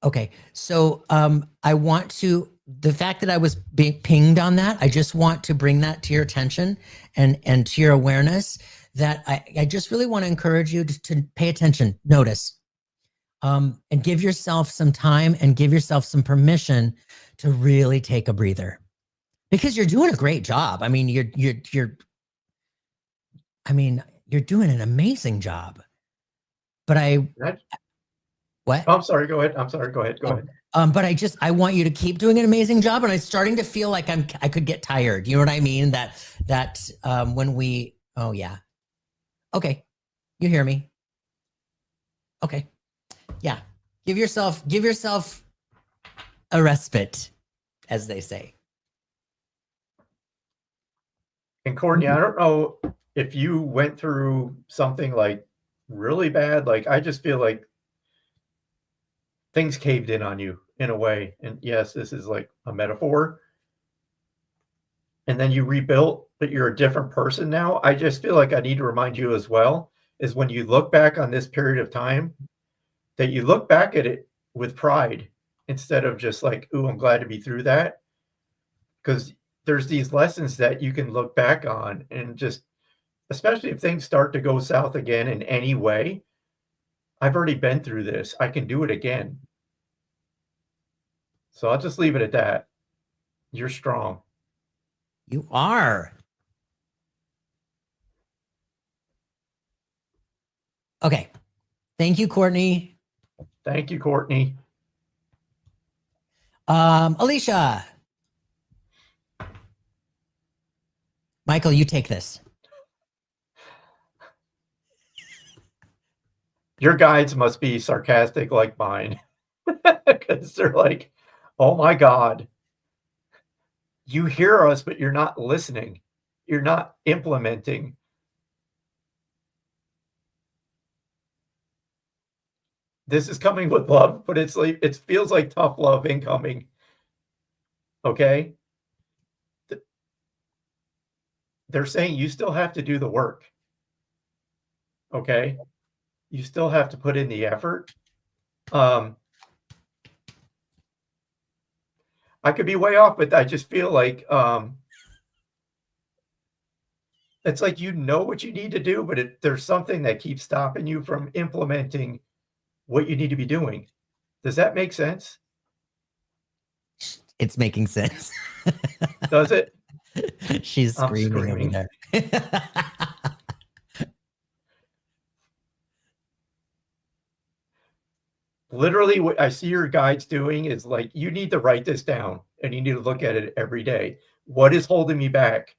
Speaker 1: Okay. So I want to, the fact that I was being pinged on that, I just want to bring that to your attention and to your awareness that I just really want to encourage you to pay attention, notice, and give yourself some time and give yourself some permission to really take a breather, because you're doing a great job. I mean, you're doing an amazing job. But what?
Speaker 2: Oh, I'm sorry. Go ahead. I'm sorry. Go ahead. Go ahead.
Speaker 1: But I want you to keep doing an amazing job. And I'm starting to feel like I could get tired. You know what I mean? That when we, oh yeah. Okay. You hear me? Okay. Yeah. Give yourself a respite, as they say.
Speaker 2: And Courtney, I don't know if you went through something like really bad. Like, I just feel like things caved in on you in a way. And yes, this is like a metaphor. And then you rebuilt, but you're a different person now. I just feel like I need to remind you as well, is when you look back on this period of time, that you look back at it with pride instead of just like, ooh, I'm glad to be through that. Because there's these lessons that you can look back on, and just, especially if things start to go south again in any way, I've already been through this. I can do it again. So I'll just leave it at that. You're strong.
Speaker 1: You are. Okay. Thank you, Courtney.
Speaker 2: Thank you, Courtney.
Speaker 1: Alicia. Michael, you take this.
Speaker 2: Your guides must be sarcastic like mine, because they're like, oh my God, you hear us, but you're not listening. You're not implementing. This is coming with love, but it's like, it feels like tough love incoming. Okay? They're saying you still have to do the work. Okay? You still have to put in the effort. I could be way off, but I just feel like it's like you know what you need to do, but there's something that keeps stopping you from implementing what you need to be doing. Does that make sense?
Speaker 1: It's making sense.
Speaker 2: Does it?
Speaker 1: She's
Speaker 2: I'm
Speaker 1: screaming over
Speaker 2: screaming.
Speaker 1: there.
Speaker 2: Literally, what I see your guides doing is like, you need to write this down and you need to look at it every day. What is holding me back?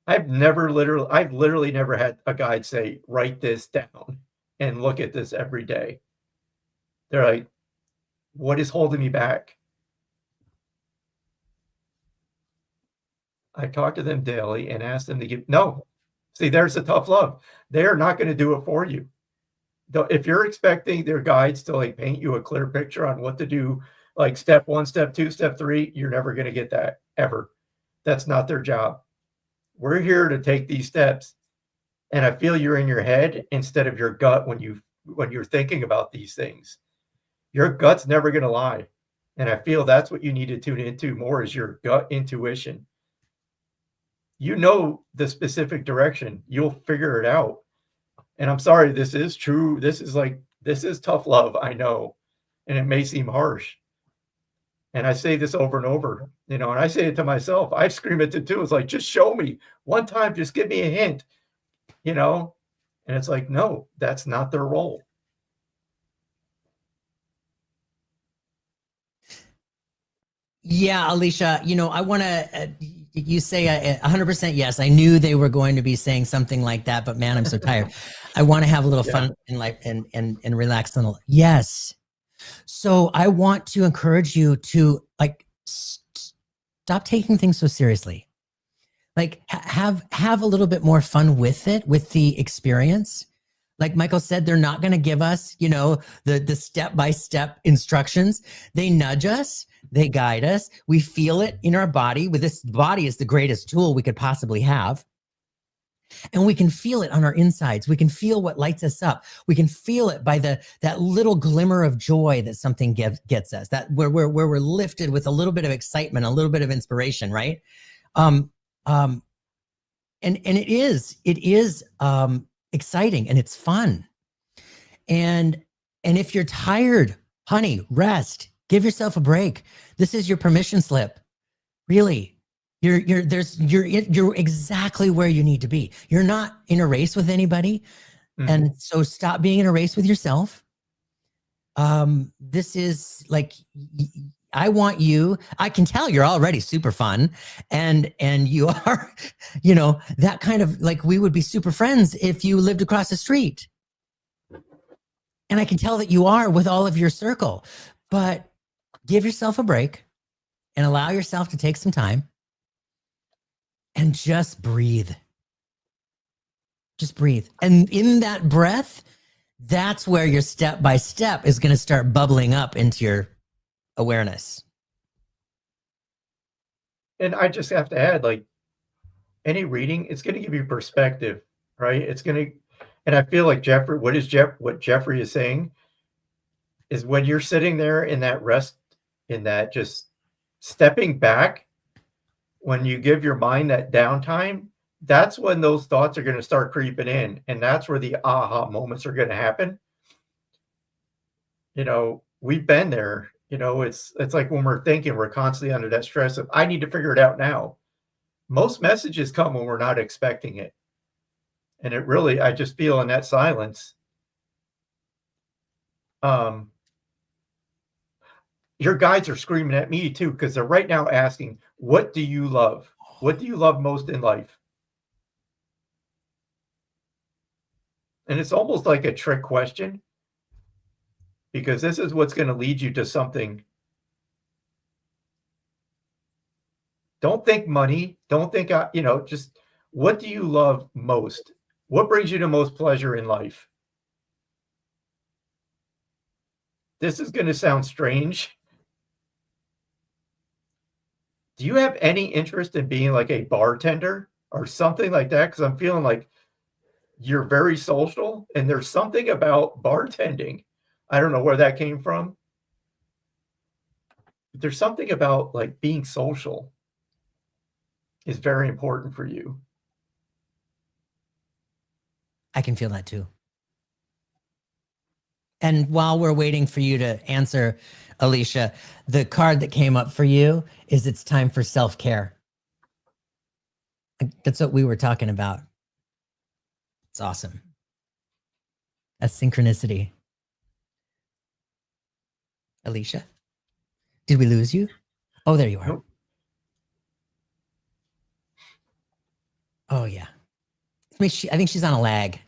Speaker 2: I've literally never had a guide say, write this down and look at this every day. They're like, what is holding me back? I talk to them daily and ask them to give, no. See, there's the tough love. They're not going to do it for you. If you're expecting their guides to like paint you a clear picture on what to do, like step 1, step 2, step 3, you're never going to get that ever. That's not their job. We're here to take these steps. And I feel you're in your head instead of your gut when you're thinking about these things. Your gut's never going to lie. And I feel that's what you need to tune into more, is your gut intuition. You know the specific direction. You'll figure it out. And I'm sorry, this is true. This is tough love, I know. And it may seem harsh. And I say this over and over, and I say it to myself. I scream it too. It's like, just show me one time, just give me a hint, and it's like, no, that's not their role.
Speaker 1: Yeah, Alicia, I want to, you say 100% yes. I knew they were going to be saying something like that, but man, I'm so tired. I want to have a little fun in life and relax a little. Yes. So I want to encourage you to like stop taking things so seriously. Like have a little bit more fun with it, with the experience. Like Michael said, they're not going to give us, the step-by-step instructions. They nudge us, they guide us. We feel it in our body. With this body is the greatest tool we could possibly have. And we can feel it on our insides. We can feel what lights us up. We can feel it by that little glimmer of joy that something gets us, that where we're lifted with a little bit of excitement, a little bit of inspiration, right? And it is exciting and it's fun. And if you're tired, honey, rest, give yourself a break. This is your permission slip. Really. You're exactly where you need to be. You're not in a race with anybody. Mm-hmm. And so stop being in a race with yourself. This is like, I want you, I can tell you're already super fun and you are, that kind of like, we would be super friends if you lived across the street. And I can tell that you are with all of your circle, but give yourself a break and allow yourself to take some time and just breathe. Just breathe. And in that breath, that's where your step by step is going to start bubbling up into your awareness.
Speaker 2: And I just have to add, like, any reading, it's going to give you perspective, right? It's going to, and I feel like what Jeffrey is saying is when you're sitting there in that rest, in that just stepping back, when you give your mind that downtime, that's when those thoughts are going to start creeping in. And that's where the aha moments are going to happen. We've been there. It's like when we're thinking, we're constantly under that stress of, I need to figure it out now. Most messages come when we're not expecting it. And it really, I just feel in that silence, your guides are screaming at me too, because they're right now asking, what do you love? What do you love most in life? And it's almost like a trick question, because this is what's going to lead you to something Don't think money. Don't think, just what do you love most? What brings you the most pleasure in life? This is going to sound strange. Do you have any interest in being like a bartender or something like that? Because I'm feeling like you're very social and there's something about bartending. I don't know where that came from. But there's something about like being social is very important for you.
Speaker 1: I can feel that too. And while we're waiting for you to answer, Alicia, the card that came up for you is it's time for self-care. That's what we were talking about. It's awesome. That's synchronicity. Alicia, did we lose you? Oh, there you are.
Speaker 2: Nope.
Speaker 1: Oh, yeah. I think she's on a lag.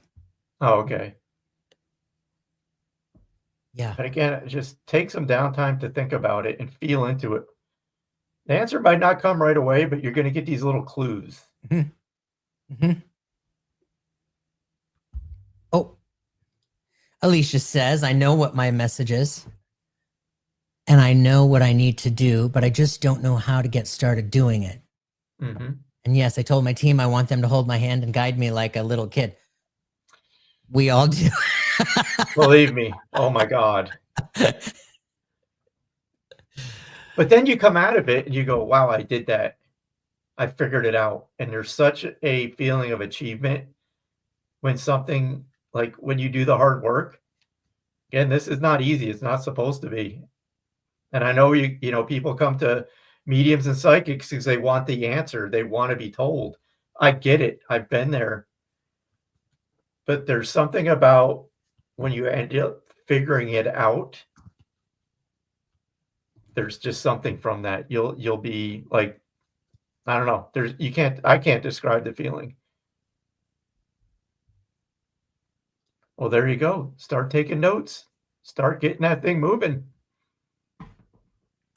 Speaker 2: Oh, okay.
Speaker 1: Yeah.
Speaker 2: But again, just take some downtime to think about it and feel into it. The answer might not come right away, but you're going to get these little clues.
Speaker 1: Oh, Alicia says, I know what my message is and I know what I need to do, but I just don't know how to get started doing it. And yes, I told my team I want them to hold my hand and guide me like a little kid. We all do.
Speaker 2: Believe me. Oh my God. But then you come out of it and you go, wow, I did that. I figured it out. And there's such a feeling of achievement when something like when you do the hard work. Again, this is not easy. It's not supposed to be. And I know people come to mediums and psychics because they want the answer. They want to be told. I get it. I've been there. But there's something about when you end up figuring it out, there's just something from that. You'll be like, I don't know. I can't describe the feeling. Well, there you go. Start taking notes. Start getting that thing moving.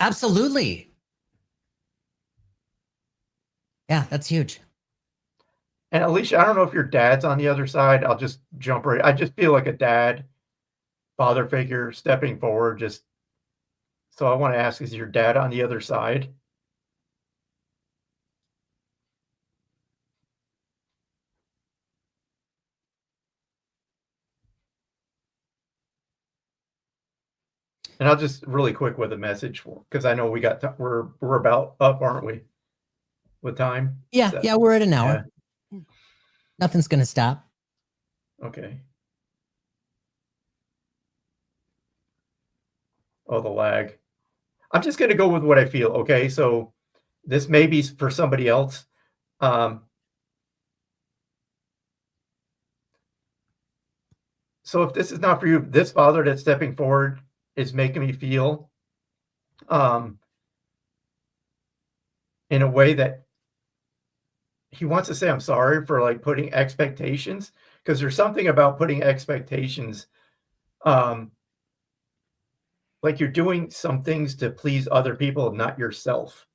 Speaker 1: Absolutely. Yeah, that's huge.
Speaker 2: And Alicia, I don't know if your dad's on the other side. I'll just jump right. I just feel like a dad, father figure stepping forward. So I want to ask, is your dad on the other side? And I'll just really quick with a message because I know we're about up, aren't we? With time?
Speaker 1: Yeah, we're at an hour. Yeah. Nothing's going to stop.
Speaker 2: Okay. Oh, the lag. I'm just going to go with what I feel. Okay. So this may be for somebody else. So if this is not for you, this father that's stepping forward is making me feel in a way that he wants to say, I'm sorry for like putting expectations, because there's something about putting expectations. Like you're doing some things to please other people, not yourself.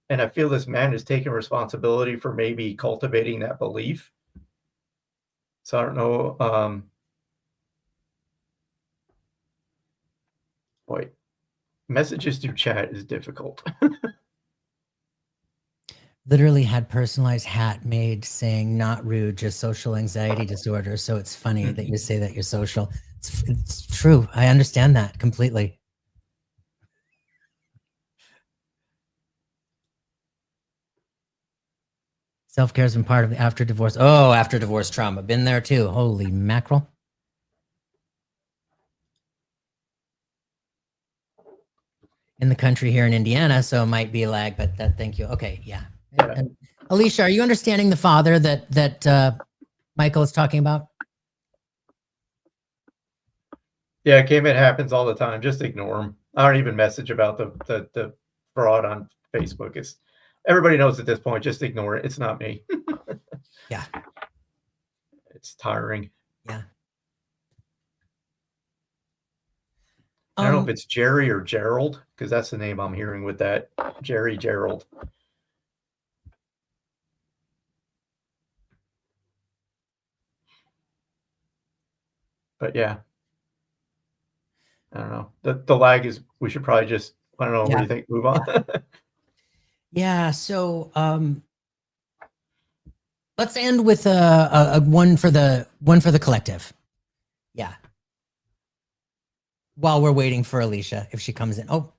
Speaker 2: And I feel this man is taking responsibility for maybe cultivating that belief. So I don't know. Boy, messages through chat is difficult.
Speaker 1: Literally had personalized hat made saying not rude, just social anxiety disorder. So it's funny that you say that you're social. It's true. I understand that completely. Self-care has been part of the after divorce. Oh, after divorce trauma. Been there too. Holy mackerel. In the country here in Indiana, so it might be a lag, but thank you. Okay, yeah. And Alicia, are you understanding the father that Michael is talking about?
Speaker 2: Yeah, Kim, it happens all the time. Just ignore them. I don't even message about the fraud on Facebook. Everybody knows at this point. Just ignore it. It's not me.
Speaker 1: Yeah.
Speaker 2: It's tiring.
Speaker 1: Yeah.
Speaker 2: I don't know if it's Jerry or Gerald, because that's the name I'm hearing with that. Jerry, Gerald. But yeah, I don't know. The lag is, we should probably just, I don't know, what do
Speaker 1: Yeah.
Speaker 2: you think? Move on?
Speaker 1: Yeah. So let's end with a one for the collective. Yeah. While we're waiting for Alicia, if she comes in. Oh.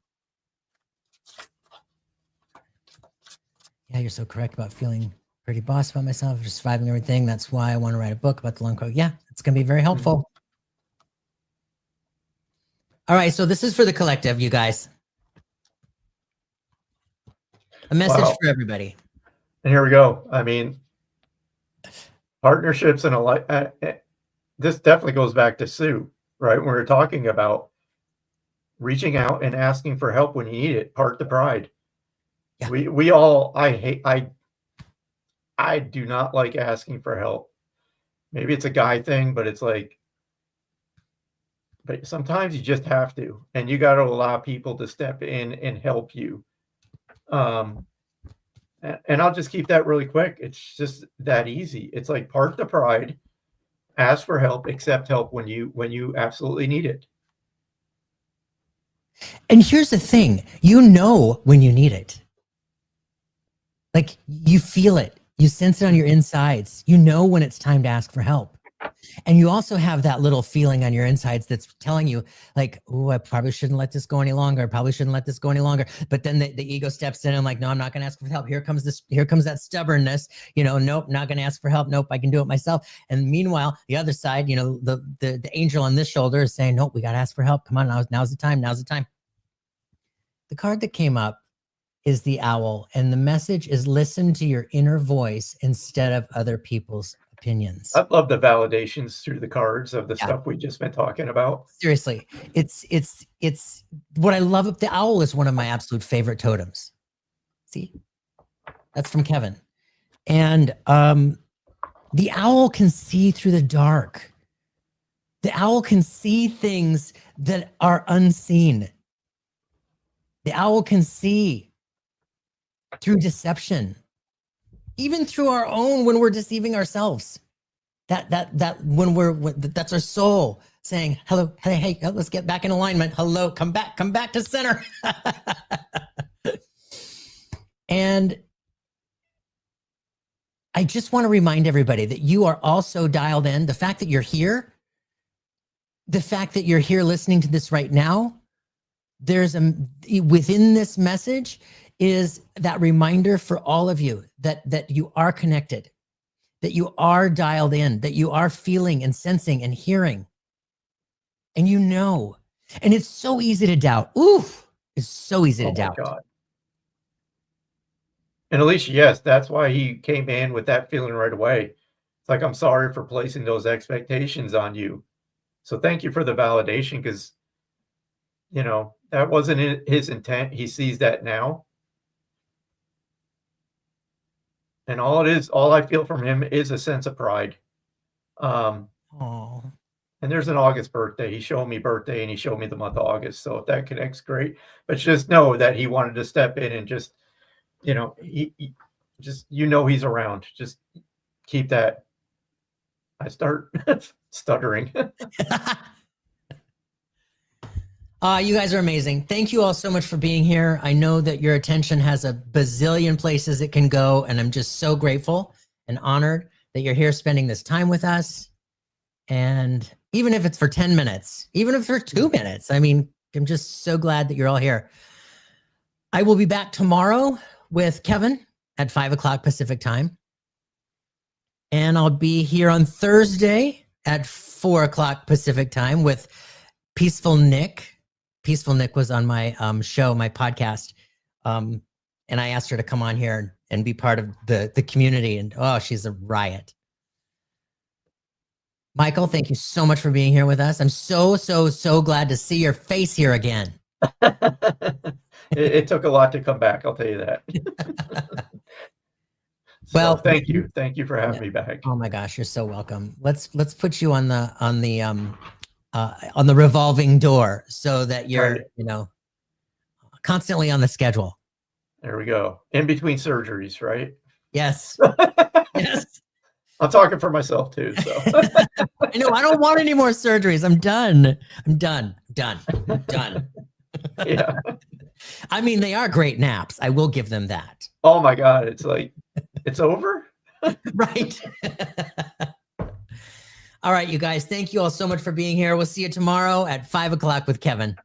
Speaker 1: Yeah, you're so correct about feeling pretty boss about myself, just surviving everything. That's why I want to write a book about the long quote. Yeah, it's going to be very helpful. All right, so this is for the collective, you guys. A message
Speaker 2: Wow.
Speaker 1: for everybody.
Speaker 2: And here we go. I mean, partnerships and this definitely goes back to Sue, right? When we're talking about reaching out and asking for help when you need it, part the pride.
Speaker 1: Yeah.
Speaker 2: We all, I do not like asking for help. Maybe it's a guy thing, but it's like, but sometimes you just have to, and you got to allow people to step in and help you. And I'll just keep that really quick. It's just that easy. It's like part the pride, ask for help, accept help when you absolutely need it.
Speaker 1: And here's the thing, you know when you need it. Like you feel it. You sense it on your insides. You know when it's time to ask for help. And you also have that little feeling on your insides that's telling you like, oh, I probably shouldn't let this go any longer. I probably shouldn't let this go any longer. But then the ego steps in and like, no, I'm not going to ask for help. Here comes that stubbornness, nope, not going to ask for help. Nope, I can do it myself. And meanwhile, the other side, the angel on this shoulder is saying, nope, we got to ask for help. Come on, now's the time. Now's the time. The card that came up is the owl. And the message is listen to your inner voice instead of other people's opinions.
Speaker 2: I love the validations through the cards of the stuff we just been talking about.
Speaker 1: Seriously, it's what I love. The owl is one of my absolute favorite totems. See, that's from Kevin. And the owl can see through the dark. The owl can see things that are unseen. The owl can see through deception, even through our own, when we're deceiving ourselves. That's our soul saying, hello, hey, let's get back in alignment. Hello, come back to center. And I just want to remind everybody that you are also dialed in. The fact that you're here listening to this right now, within this message is that reminder for all of you that you are connected, that you are dialed in, that you are feeling and sensing and hearing. And and it's so easy to doubt. Oof, it's so easy to doubt.
Speaker 2: God. And Alicia, yes, that's why he came in with that feeling right away. It's like, I'm sorry for placing those expectations on you. So thank you for the validation, because, that wasn't his intent. He sees that now. And all I feel from him is a sense of pride. And there's an August birthday. He showed me birthday and he showed me the month of August. So if that connects, great. But just know that he wanted to step in and just, he's around. Just keep that. I start stuttering.
Speaker 1: You guys are amazing. Thank you all so much for being here. I know that your attention has a bazillion places it can go, and I'm just so grateful and honored that you're here spending this time with us. And even if it's for 10 minutes, even if for 2 minutes, I mean, I'm just so glad that you're all here. I will be back tomorrow with Kevin at 5 o'clock Pacific time. And I'll be here on Thursday at 4 o'clock Pacific time with Peaceful Nick. Peaceful Nick was on my show, my podcast. And I asked her to come on here and be part of the community. And she's a riot. Michael, thank you so much for being here with us. I'm so glad to see your face here again.
Speaker 2: It took a lot to come back, I'll tell you that. Well, thank you. Thank you for having me back.
Speaker 1: Oh my gosh, you're so welcome. Let's put you on the revolving door so that you're, constantly on the schedule.
Speaker 2: There we go. In between surgeries, right?
Speaker 1: Yes. Yes.
Speaker 2: I'm talking for myself too. So
Speaker 1: I know I don't want any more surgeries. I'm done. I'm done. Done. Done.
Speaker 2: yeah.
Speaker 1: I mean, they are great naps. I will give them that.
Speaker 2: Oh my God. It's like, it's over.
Speaker 1: Right. All right, you guys. Thank you all so much for being here. We'll see you tomorrow at 5 o'clock with Kevin.